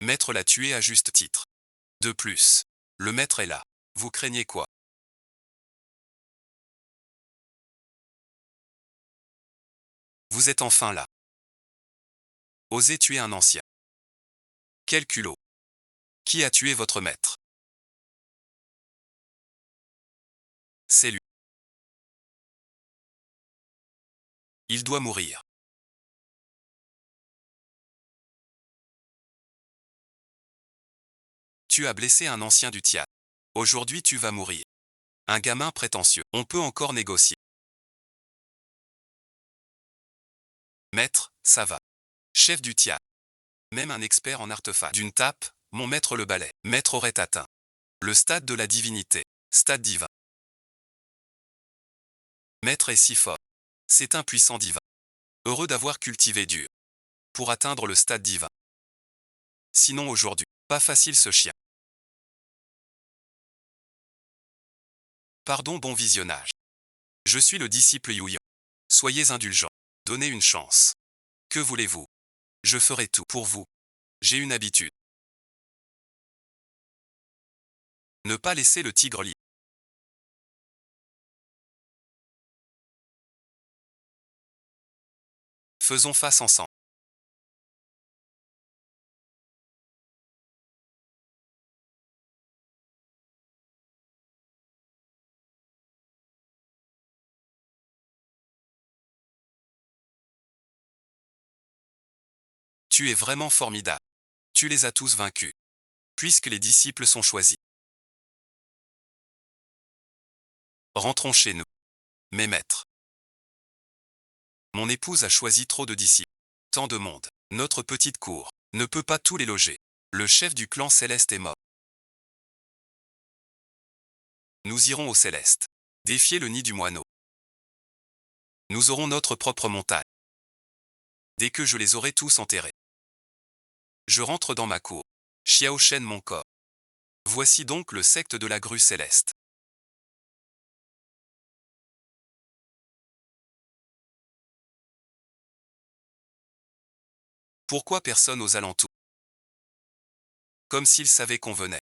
Maître l'a tué à juste titre. De plus, le maître est là. Vous craignez quoi? Vous êtes enfin là. Osez tuer un ancien. Quel culot! Qui a tué votre maître? C'est lui. Il doit mourir. Tu as blessé un ancien du Tian. Aujourd'hui tu vas mourir. Un gamin prétentieux. On peut encore négocier. Maître, ça va. Chef du Tian. Même un expert en artefact. D'une tape, mon maître le balai. Maître aurait atteint le stade de la divinité. Stade divin. Maître est si fort. C'est un puissant divin. Heureux d'avoir cultivé dur. Pour atteindre le stade divin. Sinon aujourd'hui, pas facile ce chien. Pardon bon visionnage. Je suis le disciple Yuyan. Soyez indulgents. Donnez une chance. Que voulez-vous? Je ferai tout pour vous. J'ai une habitude. Ne pas laisser le tigre libre. Faisons face ensemble. Tu es vraiment formidable. Tu les as tous vaincus. Puisque les disciples sont choisis. Rentrons chez nous. Mes maîtres. Mon épouse a choisi trop de disciples. Tant de monde. Notre petite cour ne peut pas tous les loger. Le chef du clan céleste est mort. Nous irons au céleste. Défier le nid du moineau. Nous aurons notre propre montagne. Dès que je les aurai tous enterrés. Je rentre dans ma cour. Xiao Shen mon corps. Voici donc le secte de la grue céleste. Pourquoi personne aux alentours? Comme s'ils savaient qu'on venait.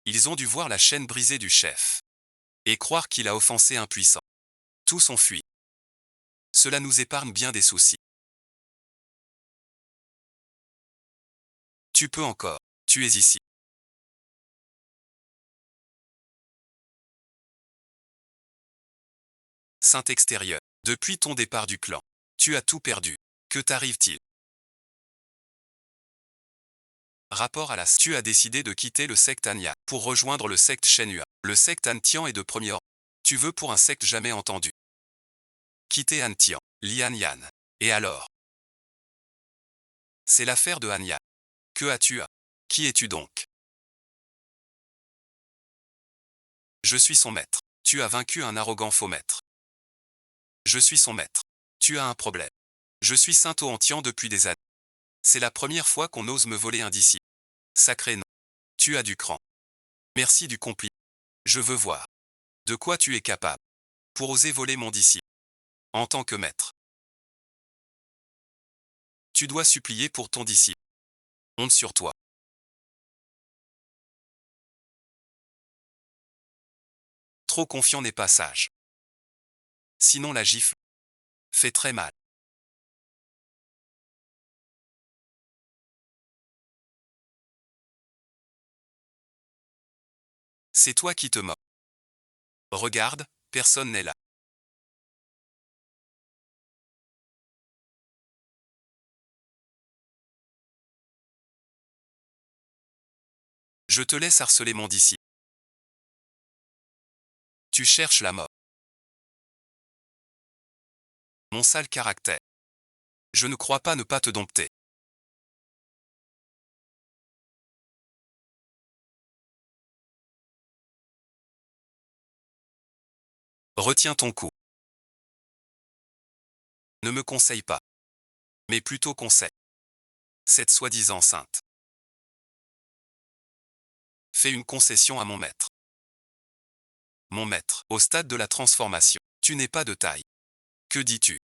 Ils ont dû voir la chaîne brisée du chef. Et croire qu'il a offensé un puissant. Tous ont fui. Cela nous épargne bien des soucis. Tu peux encore. Tu es ici. Saint extérieur. Depuis ton départ du clan, tu as tout perdu. Que t'arrive-t-il? Rapport à la... Tu as décidé de quitter le secte Anya pour rejoindre le secte Shenhua. Le secte Antian est de premier rang. Tu veux pour un secte jamais entendu. Quitter Antian. Lian Yan. Et alors? C'est l'affaire de Anya. Que as-tu à? Qui es-tu donc? Je suis son maître. Tu as vaincu un arrogant faux maître. Je suis son maître. Tu as un problème. Je suis Saint Antian depuis des années. C'est la première fois qu'on ose me voler un disciple. Sacré nom. Tu as du cran. Merci du compliment. Je veux voir. De quoi tu es capable. Pour oser voler mon disciple. En tant que maître. Tu dois supplier pour ton disciple. Honte sur toi. Trop confiant n'est pas sage. Sinon la gifle fait très mal. C'est toi qui te moques. Regarde, personne n'est là. Je te laisse harceler mon disciple. Tu cherches la mort. Mon sale caractère. Je ne crois pas ne pas te dompter. Retiens ton coup. Ne me conseille pas. Mais plutôt conseille. Cette soi-disant sainte. Fais une concession à mon maître. Mon maître, au stade de la transformation. Tu n'es pas de taille. Que dis-tu?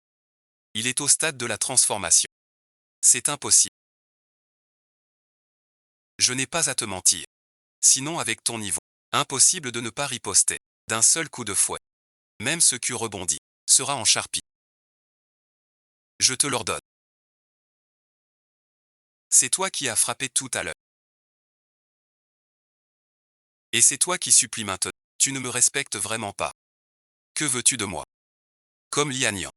Il est au stade de la transformation. C'est impossible. Je n'ai pas à te mentir. Sinon avec ton niveau. Impossible de ne pas riposter. D'un seul coup de fouet. Même ce qui rebondit sera en charpie. Je te l'ordonne. C'est toi qui as frappé tout à l'heure. Et c'est toi qui supplies maintenant. Tu ne me respectes vraiment pas. Que veux-tu de moi? Comme Lian Yan.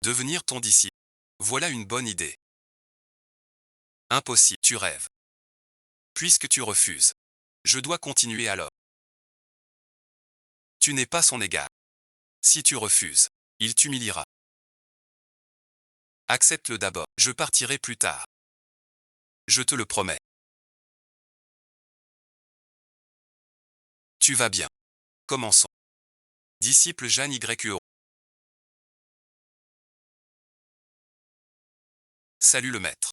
Devenir ton disciple. Voilà une bonne idée. Impossible, tu rêves. Puisque tu refuses. Je dois continuer alors. Tu n'es pas son égal. Si tu refuses, il t'humiliera. Accepte-le d'abord. Je partirai plus tard. Je te le promets. Tu vas bien. Commençons. Disciple Jeanne YUO. Salut le maître.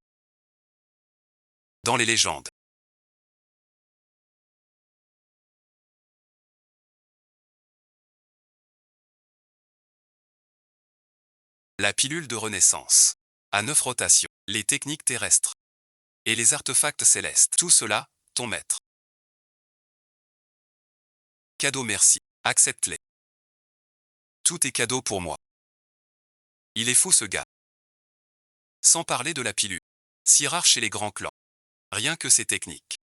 Dans les légendes. La pilule de renaissance. À 9 rotations. Les techniques terrestres. Et les artefacts célestes. Tout cela, ton maître. Cadeau merci. Accepte-les. Tout est cadeau pour moi. Il est fou ce gars. Sans parler de la pilule. Si rare chez les grands clans. Rien que ces techniques.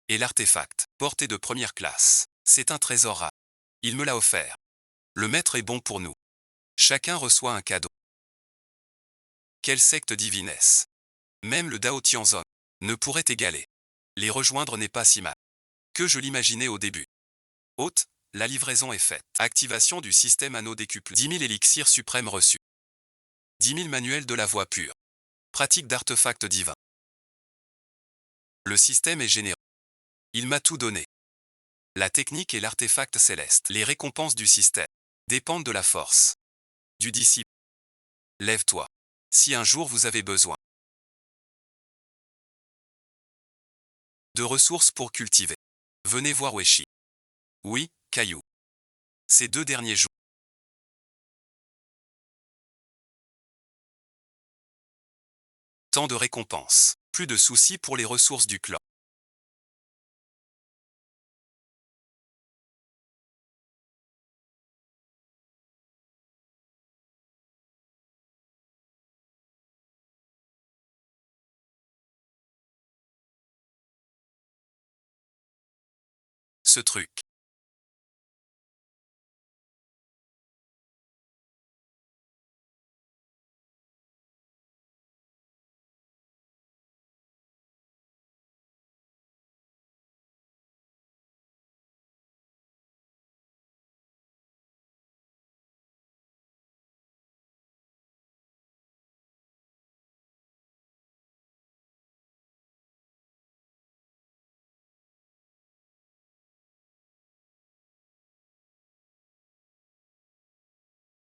Et l'artefact, porté de première classe. C'est un trésor rare. Il me l'a offert. Le maître est bon pour nous. Chacun reçoit un cadeau. Quelle secte divinesse. Même le Dao Tianzong ne pourrait égaler. Les rejoindre n'est pas si mal que je l'imaginais au début. Hôte, la livraison est faite. Activation du système anneau décuplé. 10 000 élixirs suprêmes reçus. 10 000 manuels de la voie pure. Pratique d'artefacts divins. Le système est généreux. Il m'a tout donné. La technique et l'artefact céleste. Les récompenses du système dépendent de la force du disciple. Lève-toi. Si un jour vous avez besoin de ressources pour cultiver, venez voir Weshi. Oui, Caillou. Ces 2 derniers jours. Tant de récompenses. Plus de soucis pour les ressources du clan. Ce truc.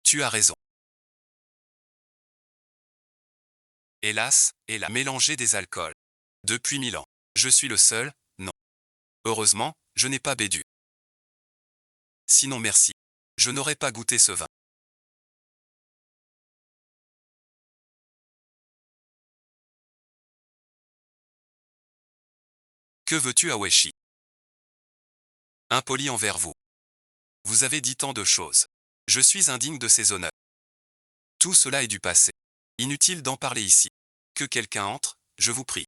Tu as raison. Hélas, elle a mélangé des alcools. Depuis 1000 ans. Je suis le seul, non. Heureusement, je n'ai pas bédu. Sinon merci. Je n'aurais pas goûté ce vin. Que veux-tu Aweshi? Impoli envers vous. Vous avez dit tant de choses. Je suis indigne de ces honneurs. Tout cela est du passé. Inutile d'en parler ici. Que quelqu'un entre, je vous prie.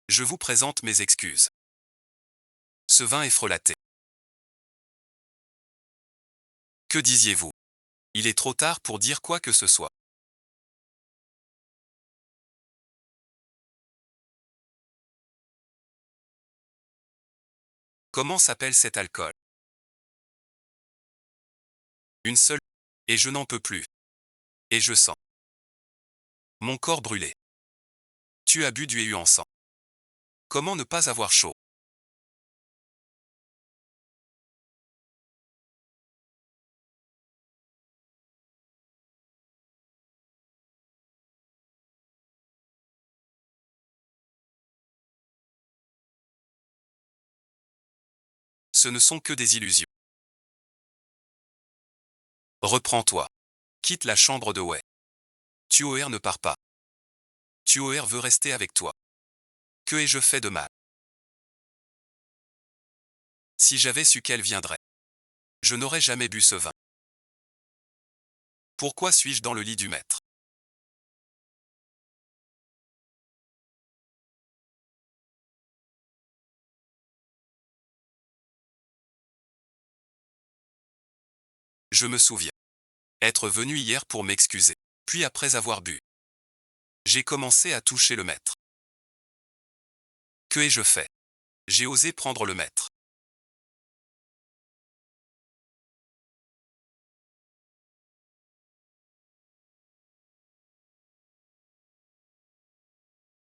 Je vous présente mes excuses. Ce vin est frelaté. Que disiez-vous? Il est trop tard pour dire quoi que ce soit. Comment s'appelle cet alcool? Une seule. Et je n'en peux plus. Et je sens mon corps brûlé. Tu as bu du eu en sang. Comment ne pas avoir chaud? Ce ne sont que des illusions. Reprends-toi. Quitte la chambre de Wei. Tuoher ne part pas. Tuoher veut rester avec toi. Que ai-je fait de mal? Si j'avais su qu'elle viendrait, je n'aurais jamais bu ce vin. Pourquoi suis-je dans le lit du maître? Je me souviens. Être venu hier pour m'excuser. Puis après avoir bu, j'ai commencé à toucher le maître. Que ai-je fait? J'ai osé prendre le maître.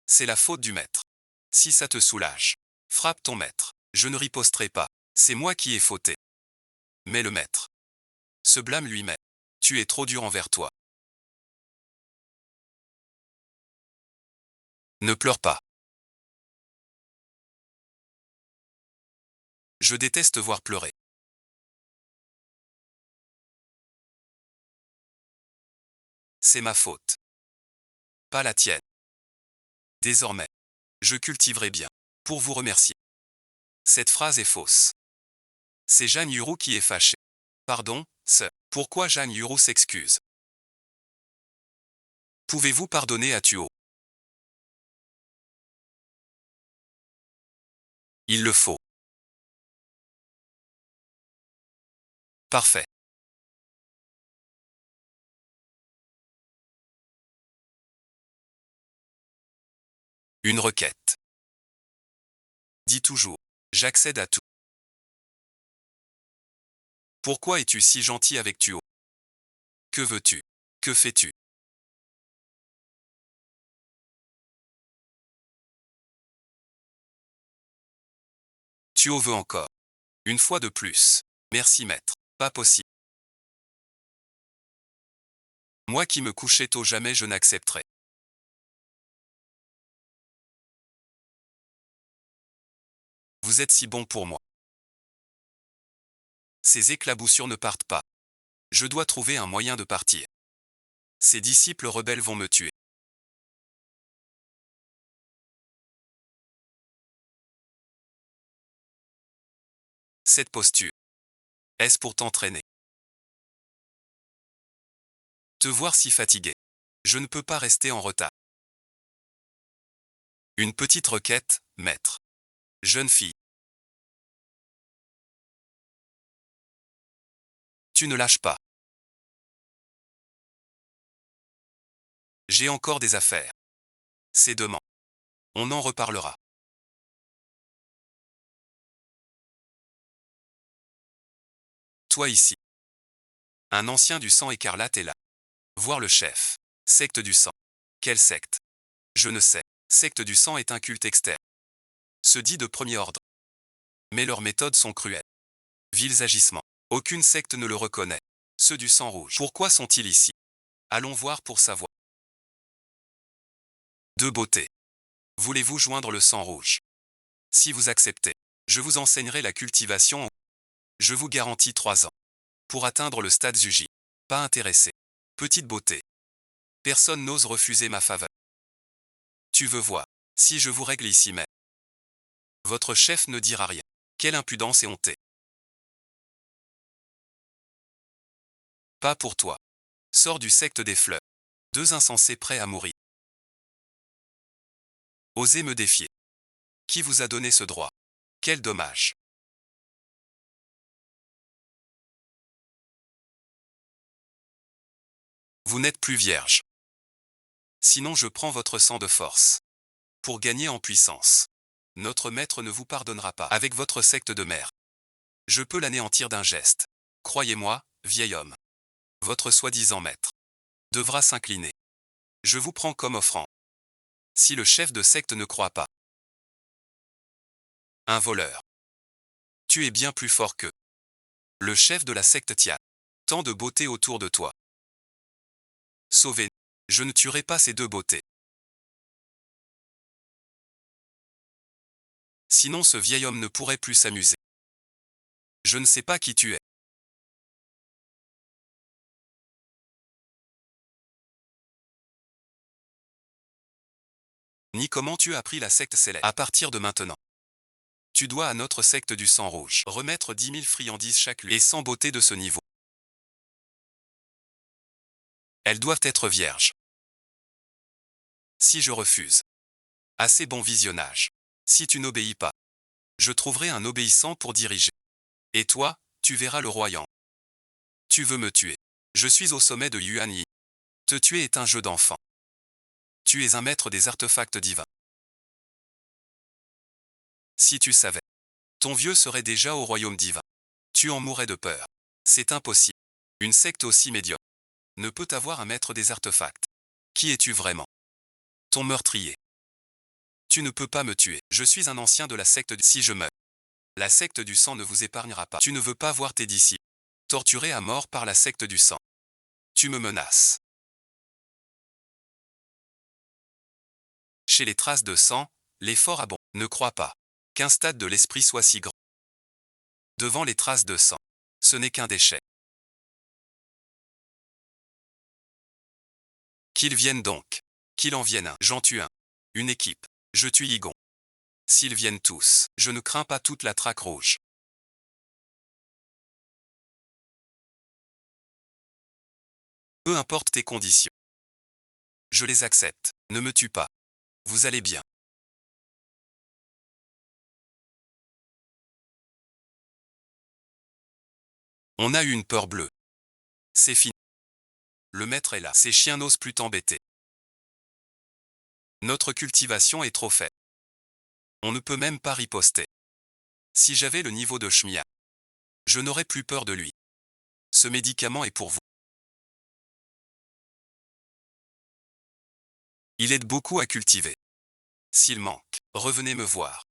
C'est la faute du maître. Si ça te soulage, frappe ton maître. Je ne riposterai pas. C'est moi qui ai fauté. Mais le maître se blâme lui-même. Tu es trop dur envers toi. Ne pleure pas. Je déteste voir pleurer. C'est ma faute. Pas la tienne. Désormais, je cultiverai bien. Pour vous remercier. Cette phrase est fausse. C'est Jeanne Yuru qui est fâchée. Pardon, sir. Pourquoi Jeanne Yuru s'excuse? Pouvez-vous pardonner à Tuo? Il le faut. Parfait. Une requête. Dis toujours. J'accède à tout. Pourquoi es-tu si gentil avec Tuo? Que veux-tu? Que fais-tu? Tuo veut encore. Une fois de plus. Merci maître. Pas possible. Moi qui me couchais tôt jamais je n'accepterai. Vous êtes si bon pour moi. Ces éclaboussures ne partent pas. Je dois trouver un moyen de partir. Ces disciples rebelles vont me tuer. Cette posture. Est-ce pour t'entraîner? Te voir si fatigué. Je ne peux pas rester en retard. Une petite requête, maître. Jeune fille. Tu ne lâches pas. J'ai encore des affaires. C'est demain. On en reparlera. Toi ici. Un ancien du sang écarlate est là. Voir le chef. Secte du sang. Quelle secte? Je ne sais. Secte du sang est un culte externe. Se dit de premier ordre. Mais leurs méthodes sont cruelles. Vils agissements. Aucune secte ne le reconnaît. Ceux du sang rouge. Pourquoi sont-ils ici? Allons voir pour savoir. De beauté. Voulez-vous joindre le sang rouge? Si vous acceptez, je vous enseignerai la cultivation. Je vous garantis 3 ans. Pour atteindre le stade Zuji. Pas intéressé. Petite beauté. Personne n'ose refuser ma faveur. Tu veux voir. Si je vous règle ici mais. Votre chef ne dira rien. Quelle impudence et hontée. Pas pour toi. Sors du secte des fleurs. 2 insensés prêts à mourir. Osez me défier. Qui vous a donné ce droit? Quel dommage. Vous n'êtes plus vierge. Sinon je prends votre sang de force. Pour gagner en puissance. Notre maître ne vous pardonnera pas avec votre secte de mère. Je peux l'anéantir d'un geste. Croyez-moi, vieil homme. Votre soi-disant maître devra s'incliner. Je vous prends comme offrande. Si le chef de secte ne croit pas. Un voleur. Tu es bien plus fort que le chef de la secte Tia. Tant de beauté autour de toi. Sauvez. Je ne tuerai pas ces 2 beautés. Sinon ce vieil homme ne pourrait plus s'amuser. Je ne sais pas qui tu es. Ni comment tu as appris la secte céleste. À partir de maintenant. Tu dois à notre secte du sang rouge remettre 10 000 friandises chaque lune. Et sans beauté de ce niveau. Elles doivent être vierges. Si je refuse. Assez bon visionnage. Si tu n'obéis pas. Je trouverai un obéissant pour diriger. Et toi, tu verras le royaume. Tu veux me tuer. Je suis au sommet de Yuan Yi. Te tuer est un jeu d'enfant. Tu es un maître des artefacts divins. Si tu savais. Ton vieux serait déjà au royaume divin. Tu en mourrais de peur. C'est impossible. Une secte aussi médiocre ne peut avoir un maître des artefacts. Qui es-tu vraiment? Ton meurtrier. Tu ne peux pas me tuer. Je suis un ancien de la secte du... Si je meurs. La secte du sang ne vous épargnera pas. Tu ne veux pas voir tes disciples torturés à mort par la secte du sang. Tu me menaces. Chez les traces de sang, l'effort abonde. Ne crois pas qu'un stade de l'esprit soit si grand. Devant les traces de sang, ce n'est qu'un déchet. Qu'ils viennent donc. Qu'il en vienne un. J'en tue un. Une équipe. Je tue Yigon. S'ils viennent tous, je ne crains pas toute la traque rouge. Peu importe tes conditions. Je les accepte. Ne me tue pas. Vous allez bien. On a eu une peur bleue. C'est fini. Le maître est là. Ces chiens n'osent plus t'embêter. Notre cultivation est trop faible. On ne peut même pas riposter. Si j'avais le niveau de Shmia, je n'aurais plus peur de lui. Ce médicament est pour vous. Il aide beaucoup à cultiver. S'il manque, revenez me voir.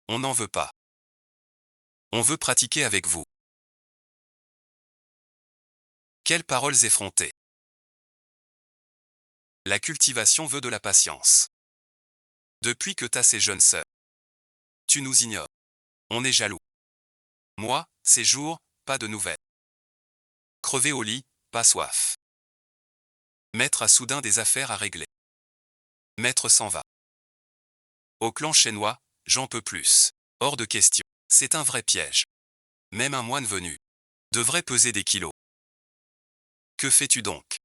On n'en veut pas. On veut pratiquer avec vous. Quelles paroles effrontées. La cultivation veut de la patience. Depuis que t'as ces jeunes sœurs, tu nous ignores. On est jaloux. Moi, ces jours, pas de nouvelles. Crevé au lit, pas soif. Maître a soudain des affaires à régler. Maître s'en va. Au clan chinois, j'en peux plus. Hors de question. C'est un vrai piège. Même un moine venu devrait peser des kilos. Que fais-tu donc?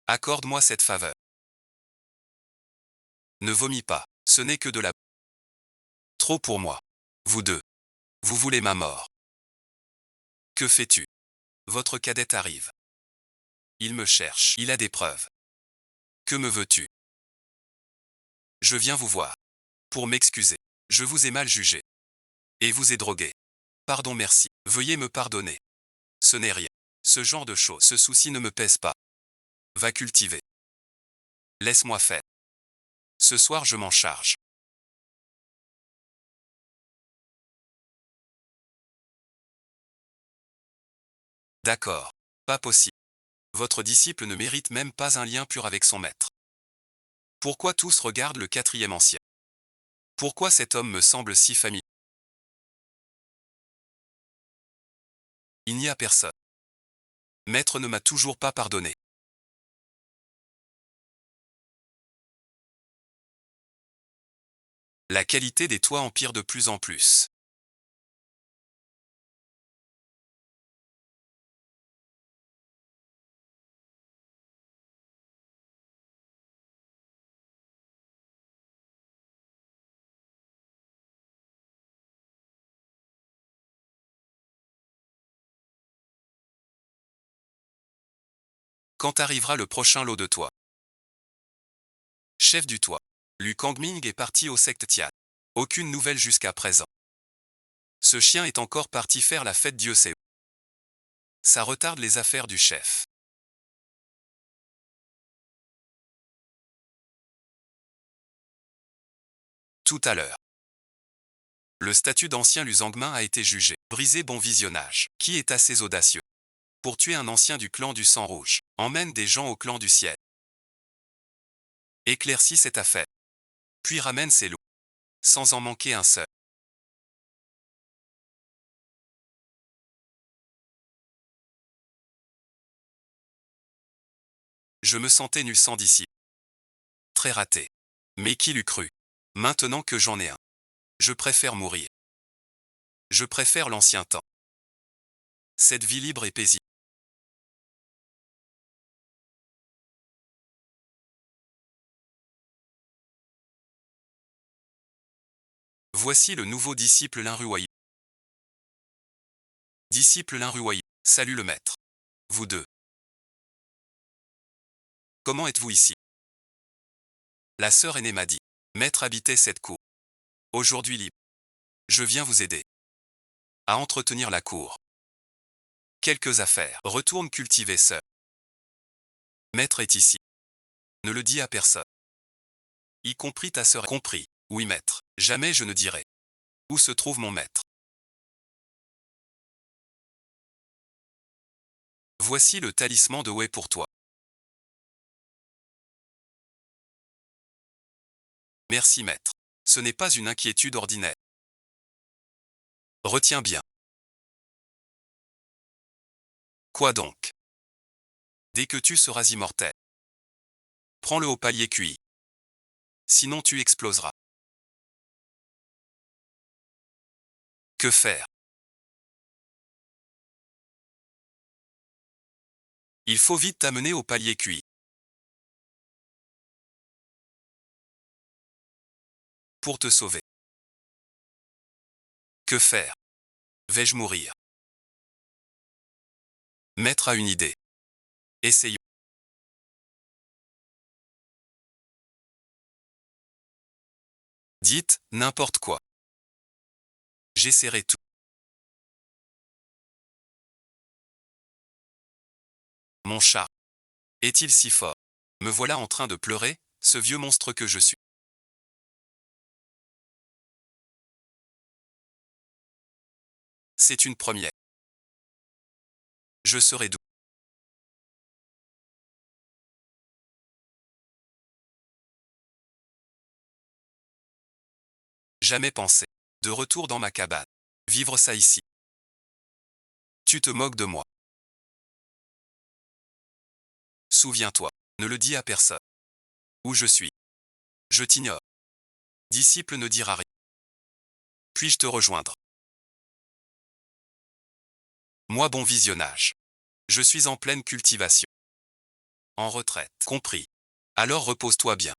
Accorde-moi cette faveur. Ne vomis pas, ce n'est que de la... Trop pour moi. Vous deux. Vous voulez ma mort. Que fais-tu? Votre cadette arrive. Il me cherche, il a des preuves. Que me veux-tu? Je viens vous voir. Pour m'excuser. Je vous ai mal jugé. Et vous ai drogué. Pardon, merci. Veuillez me pardonner. Ce n'est rien. Ce genre de choses, ce souci ne me pèse pas. Va cultiver. Laisse-moi faire. Ce soir je m'en charge. D'accord. Pas possible. Votre disciple ne mérite même pas un lien pur avec son maître. Pourquoi tous regardent le quatrième ancien? Pourquoi cet homme me semble si familier? Il n'y a personne. Maître ne m'a toujours pas pardonné. La qualité des toits empire de plus en plus. Quand arrivera le prochain lot de toits? Chef du toit. Lu Kangming est parti au secte Tian. Aucune nouvelle jusqu'à présent. Ce chien est encore parti faire la fête Dieu sait où. Ça retarde les affaires du chef. Tout à l'heure. Le statut d'ancien Luzangmin a été jugé. Brisé, bon visionnage. Qui est assez audacieux pour tuer un ancien du clan du sang rouge? Emmène des gens au clan du ciel. Éclaircis cette affaire. Puis ramène ces loups. Sans en manquer un seul. Je me sentais nul sans disciple. Très raté. Mais qui l'eût cru? Maintenant que j'en ai un, je préfère mourir. Je préfère l'ancien temps. Cette vie libre et paisible. Voici le nouveau disciple Linruayi. Disciple Linruayi. Salut le maître. Vous deux. Comment êtes-vous ici? La sœur aînée m'a dit. Maître habitait cette cour. Aujourd'hui libre. Je viens vous aider. À entretenir la cour. Quelques affaires. Retourne cultiver sœur. Maître est ici. Ne le dis à personne. Y compris ta sœur. Compris. Oui maître. Jamais je ne dirai. Où se trouve mon maître? Voici le talisman de Wei pour toi. Merci maître. Ce n'est pas une inquiétude ordinaire. Retiens bien. Quoi donc? Dès que tu seras immortel, prends-le au palier cuit. Sinon tu exploseras. Que faire? Il faut vite t'amener au palier cuit. Pour te sauver. Que faire? Vais-je mourir? Maître a une idée. Essayons. Dites n'importe quoi. J'essaierai tout. Mon chat. Est-il si fort? Me voilà en train de pleurer, ce vieux monstre que je suis. C'est une première. Je serai doux. Jamais pensé. De retour dans ma cabane. Vivre ça ici. Tu te moques de moi. Souviens-toi. Ne le dis à personne. Où je suis. Je t'ignore. Disciple ne dira rien. Puis-je te rejoindre? Moi bon visionnage. Je suis en pleine cultivation. En retraite. Compris. Alors repose-toi bien.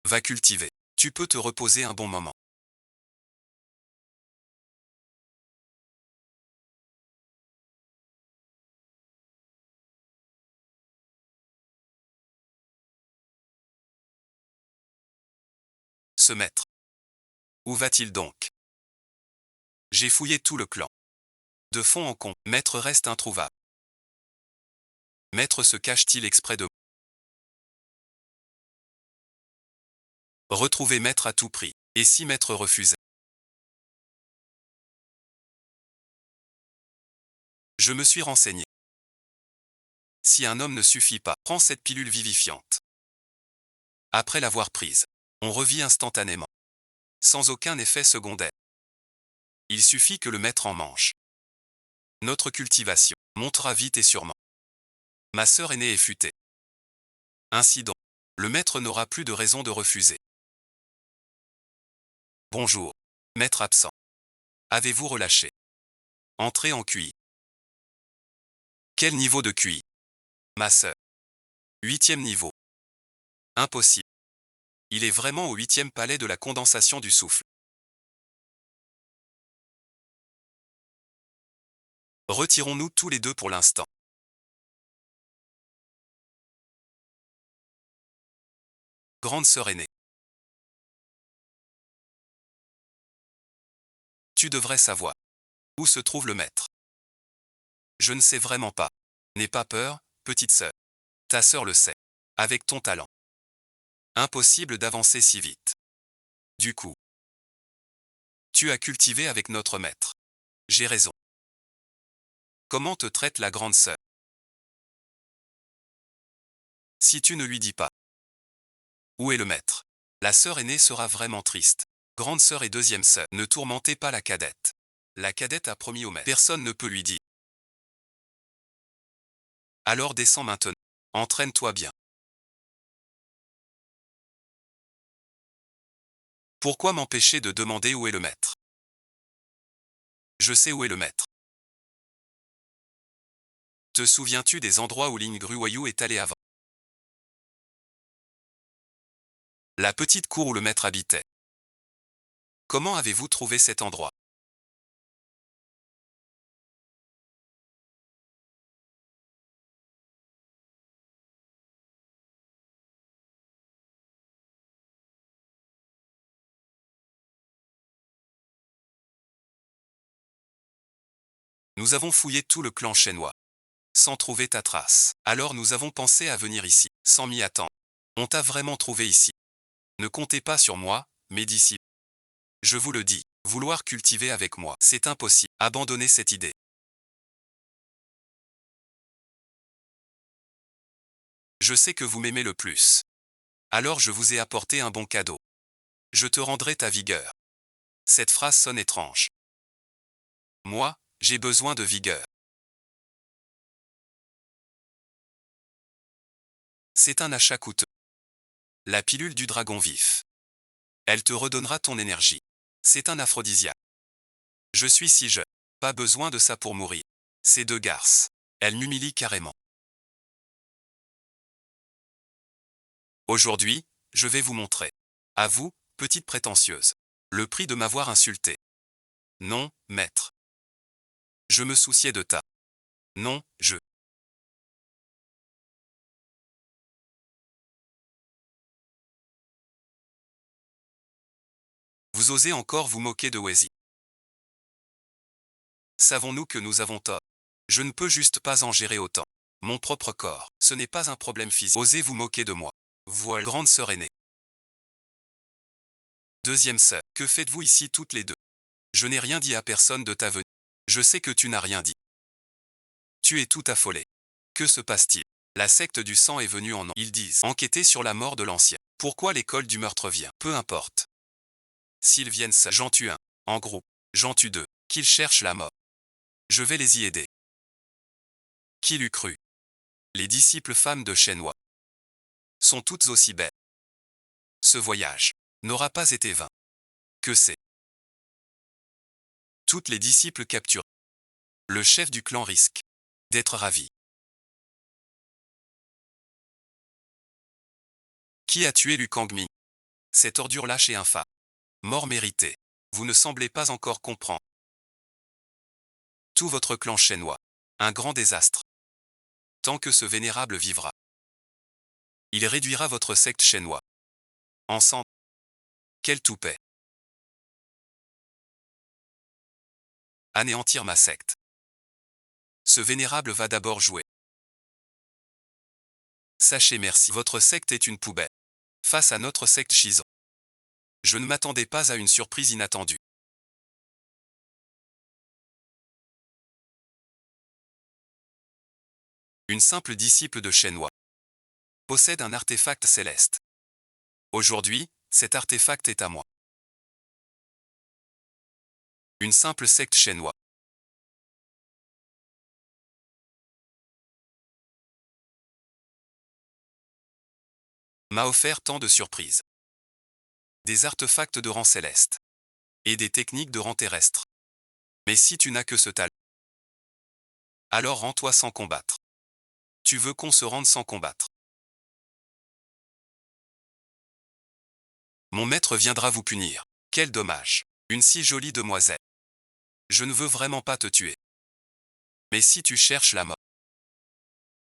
Va cultiver. Tu peux te reposer un bon moment. Se mettre. Où va-t-il donc? J'ai fouillé tout le clan. De fond en comble, Maître reste introuvable. Maître se cache-t-il exprès de retrouver Maître à tout prix? Et si Maître refusait? Je me suis renseigné. Si un homme ne suffit pas, prends cette pilule vivifiante. Après l'avoir prise, on revit instantanément. Sans aucun effet secondaire. Il suffit que le maître en mange. Notre cultivation montera vite et sûrement. Ma sœur aînée est futée. Ainsi donc, le maître n'aura plus de raison de refuser. Bonjour. Maître absent. Avez-vous relâché? Entrez en QI. Quel niveau de QI? Ma sœur. 8e niveau. Impossible. Il est vraiment au 8e palais de la condensation du souffle. Retirons-nous tous les deux pour l'instant. Grande sœur aînée. Tu devrais savoir. Où se trouve le maître? Je ne sais vraiment pas. N'aie pas peur, petite sœur. Ta sœur le sait. Avec ton talent. Impossible d'avancer si vite. Du coup, tu as cultivé avec notre maître. J'ai raison. Comment te traite la grande sœur? Si tu ne lui dis pas. Où est le maître? La sœur aînée sera vraiment triste. Grande sœur et deuxième sœur, ne tourmentez pas la cadette. La cadette a promis au maître. Personne ne peut lui dire. Alors descends maintenant. Entraîne-toi bien. Pourquoi m'empêcher de demander où est le maître? Je sais où est le maître. Te souviens-tu des endroits où Ling Gruoyou est allé avant? La petite cour où le maître habitait. Comment avez-vous trouvé cet endroit? Nous avons fouillé tout le clan chinois. Sans trouver ta trace. Alors nous avons pensé à venir ici, sans m'y attendre. On t'a vraiment trouvé ici. Ne comptez pas sur moi, mes disciples. Je vous le dis, vouloir cultiver avec moi, c'est impossible. Abandonnez cette idée. Je sais que vous m'aimez le plus. Alors je vous ai apporté un bon cadeau. Je te rendrai ta vigueur. Cette phrase sonne étrange. Moi, j'ai besoin de vigueur. C'est un achat coûteux. La pilule du dragon vif. Elle te redonnera ton énergie. C'est un aphrodisiaque. Je suis si jeune. Pas besoin de ça pour mourir. Ces deux garces. Elles m'humilient carrément. Aujourd'hui, je vais vous montrer. À vous, petite prétentieuse. Le prix de m'avoir insulté. Non, maître. Je me souciais de ta. Non, je. Vous osez encore vous moquer de Wesi. Savons-nous que nous avons tort? Je ne peux juste pas en gérer autant. Mon propre corps, ce n'est pas un problème physique. Osez vous moquer de moi. Voilà, grande sœur aînée. Deuxième sœur. Que faites-vous ici toutes les deux? Je n'ai rien dit à personne de ta venue. Je sais que tu n'as rien dit. Tu es tout affolé. Que se passe-t-il? La secte du sang est venue en nom. Ils disent enquêter sur la mort de l'ancien. Pourquoi l'école du meurtre vient? Peu importe. S'ils viennent seuls, j'en tue un. En groupe, j'en tue deux. Qu'ils cherchent la mort. Je vais les y aider. Qui l'eût cru? Les disciples femmes de Shenhua sont toutes aussi belles. Ce voyage n'aura pas été vain. Que c'est? Toutes les disciples capturées. Le chef du clan risque d'être ravi. Qui a tué Lu Kangmi? Cette ordure lâche et infâme. Mort méritée. Vous ne semblez pas encore comprendre. Tout votre clan Shenhua. Un grand désastre. Tant que ce vénérable vivra. Il réduira votre secte Shenhua. Ensemble. Quel toupet. Anéantir ma secte. Ce vénérable va d'abord jouer. Sachez merci. Votre secte est une poubelle. Face à notre secte Shizan. Je ne m'attendais pas à une surprise inattendue. Une simple disciple de Shenhua possède un artefact céleste. Aujourd'hui, cet artefact est à moi. Une simple secte Shenhua m'a offert tant de surprises. Des artefacts de rang céleste. Et des techniques de rang terrestre. Mais si tu n'as que ce talent, alors rends-toi sans combattre. Tu veux qu'on se rende sans combattre. Mon maître viendra vous punir. Quel dommage. Une si jolie demoiselle. Je ne veux vraiment pas te tuer. Mais si tu cherches la mort,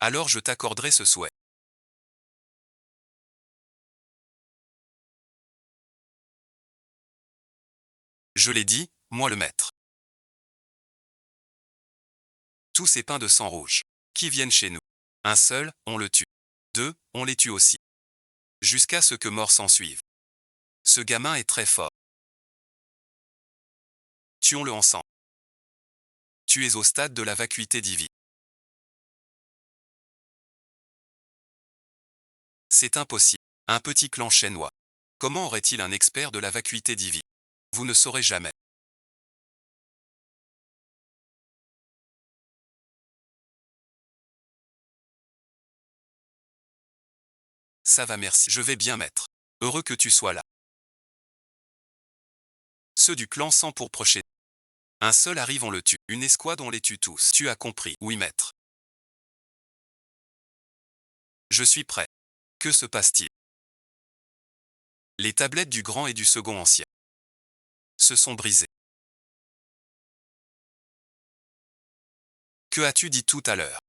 alors je t'accorderai ce souhait. Je l'ai dit, moi le maître. Tous ces pains de sang rouge, qui viennent chez nous. Un seul, on le tue. Deux, on les tue aussi. Jusqu'à ce que mort s'en suive. Ce gamin est très fort. Tuons-le ensemble. Tu es au stade de la vacuité divine. C'est impossible. Un petit clan Shenhua. Comment aurait-il un expert de la vacuité divine? Vous ne saurez jamais. Ça va merci. Je vais bien maître. Heureux que tu sois là. Ceux du clan sans pour prochain. Un seul arrive on le tue. Une escouade on les tue tous. Tu as compris. Oui maître. Je suis prêt. Que se passe-t-il? Les tablettes du grand et du second ancien se sont brisées. Que as-tu dit tout à l'heure?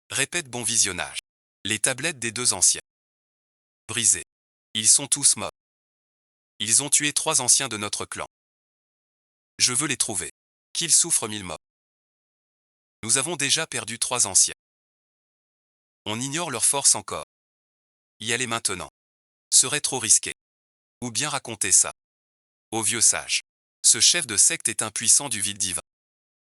Répète bon visionnage. Les tablettes des deux anciens. Brisées. Ils sont tous morts. Ils ont tué 3 anciens de notre clan. Je veux les trouver. Qu'ils souffrent 1000 morts. Nous avons déjà perdu 3 anciens. On ignore leur force encore. Y aller maintenant serait trop risqué. Ou bien raconter ça au vieux sage. Ce chef de secte est impuissant du vide divin.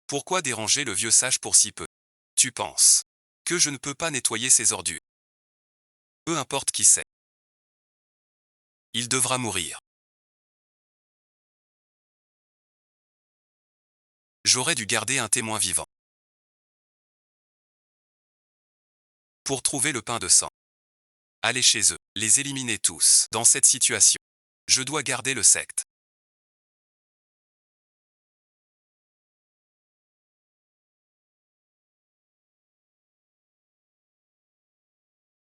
Pourquoi déranger le vieux sage pour si peu? Tu penses que je ne peux pas nettoyer ses ordures? Peu importe qui c'est. Il devra mourir. J'aurais dû garder un témoin vivant. Pour trouver le pain de sang. Aller chez eux, les éliminer tous. Dans cette situation, je dois garder le secte.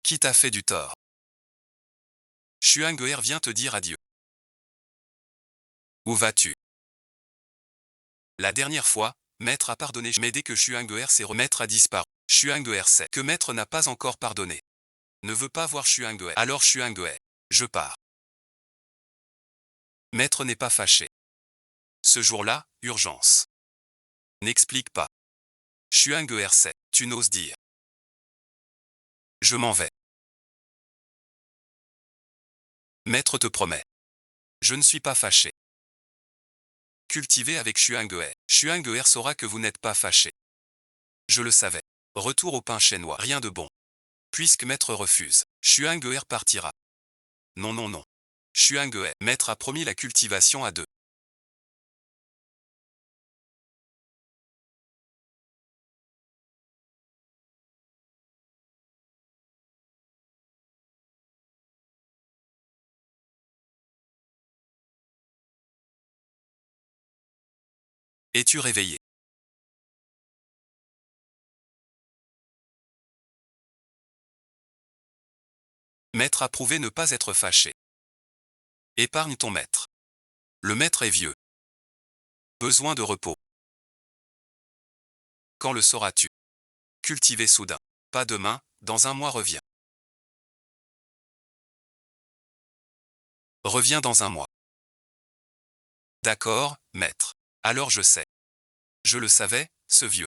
Qui t'a fait du tort? Xuanguer vient te dire adieu. Où vas-tu? La dernière fois, Maître a pardonné, mais dès que Xuanguer s'est Maître a disparu. Xuanguer sait que Maître n'a pas encore pardonné. Ne veut pas voir Xuanguer. Alors Xuanguer, je pars. Maître n'est pas fâché. Ce jour-là, urgence. N'explique pas. Xuanguer sait, tu n'oses dire. Je m'en vais. Maître te promet. Je ne suis pas fâché. Cultivez avec Xuange'er. Xuange'er saura que vous n'êtes pas fâché. Je le savais. Retour au pain chinois. Rien de bon. Puisque maître refuse, Xuange'er partira. Non, non, non. Xuange'er. Maître a promis la cultivation à 2. Es-tu réveillé? Maître a prouvé ne pas être fâché. Épargne ton maître. Le maître est vieux. Besoin de repos. Quand le sauras-tu? Cultiver soudain. Pas demain, dans un mois reviens. Reviens dans un mois. D'accord, maître. Alors je sais. Je le savais, ce vieux.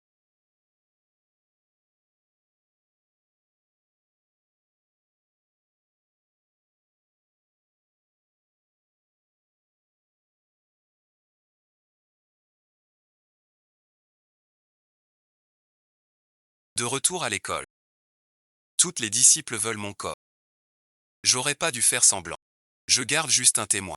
De retour à l'école. Toutes les disciples veulent mon corps. J'aurais pas dû faire semblant. Je garde juste un témoin.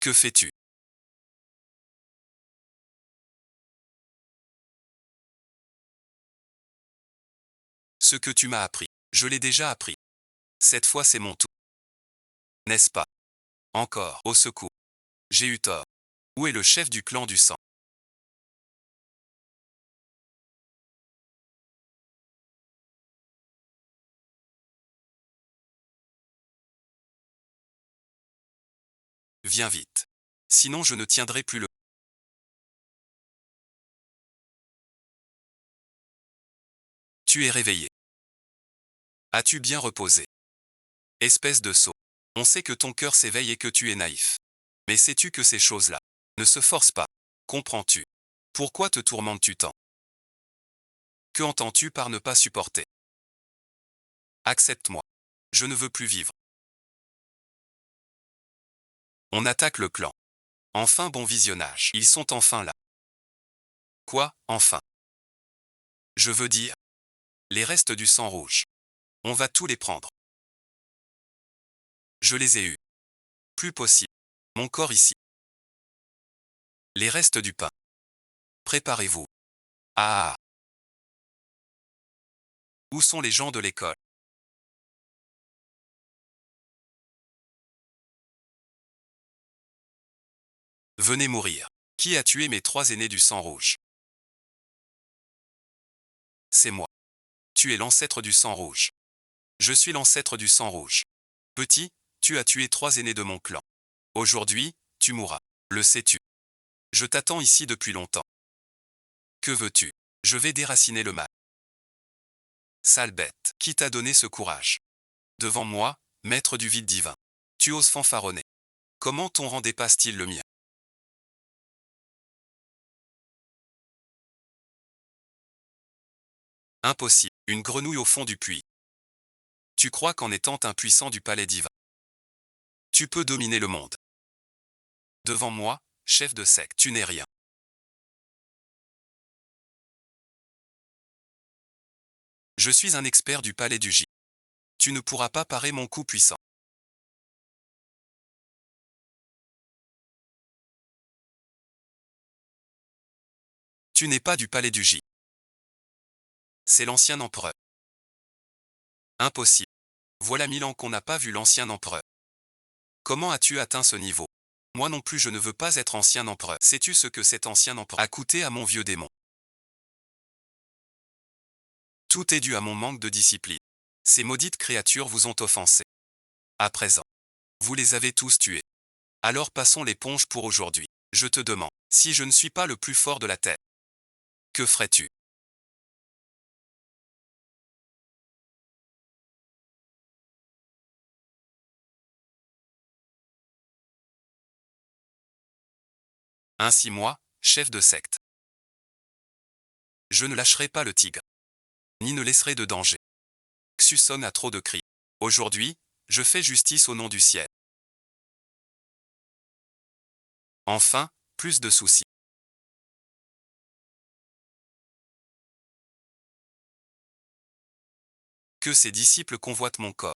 Que fais-tu? Ce que tu m'as appris, je l'ai déjà appris. Cette fois c'est mon tour. N'est-ce pas? Encore, au secours. J'ai eu tort. Où est le chef du clan du sang? Viens vite. Sinon je ne tiendrai plus le... Tu es réveillé. As-tu bien reposé? Espèce de sot. On sait que ton cœur s'éveille et que tu es naïf. Mais sais-tu que ces choses-là ne se forcent pas? Comprends-tu? Pourquoi te tourmentes-tu tant? Que entends-tu par ne pas supporter? Accepte-moi. Je ne veux plus vivre. On attaque le clan. Enfin bon visionnage. Ils sont enfin là. Quoi, enfin? Je veux dire, les restes du sang rouge. On va tous les prendre. Je les ai eus. Plus possible. Mon corps ici. Les restes du pain. Préparez-vous. Ah. Où sont les gens de l'école? Venez mourir. Qui a tué mes 3 aînés du sang rouge? C'est moi. Tu es l'ancêtre du sang rouge. Je suis l'ancêtre du sang rouge. Petit, tu as tué 3 aînés de mon clan. Aujourd'hui, tu mourras. Le sais-tu? Je t'attends ici depuis longtemps. Que veux-tu? Je vais déraciner le mal. Sale bête, qui t'a donné ce courage? Devant moi, maître du vide divin. Tu oses fanfaronner. Comment ton rang dépasse-t-il le mien? Impossible. Une grenouille au fond du puits. Tu crois qu'en étant un puissant du palais divin, tu peux dominer le monde? Devant moi, chef de secte, tu n'es rien. Je suis un expert du palais du J. Tu ne pourras pas parer mon coup puissant. Tu n'es pas du palais du J. C'est l'ancien empereur. Impossible. Voilà 1000 ans qu'on n'a pas vu l'ancien empereur. Comment as-tu atteint ce niveau? Moi non plus je ne veux pas être ancien empereur. Sais-tu ce que cet ancien empereur a coûté à mon vieux démon? Tout est dû à mon manque de discipline. Ces maudites créatures vous ont offensé. À présent, vous les avez tous tués. Alors passons l'éponge pour aujourd'hui. Je te demande, si je ne suis pas le plus fort de la terre, que ferais-tu? Ainsi moi, chef de secte. Je ne lâcherai pas le tigre, ni ne laisserai de danger. Xuson a trop de cris. Aujourd'hui, je fais justice au nom du ciel. Enfin, plus de soucis. Que ses disciples convoitent mon corps.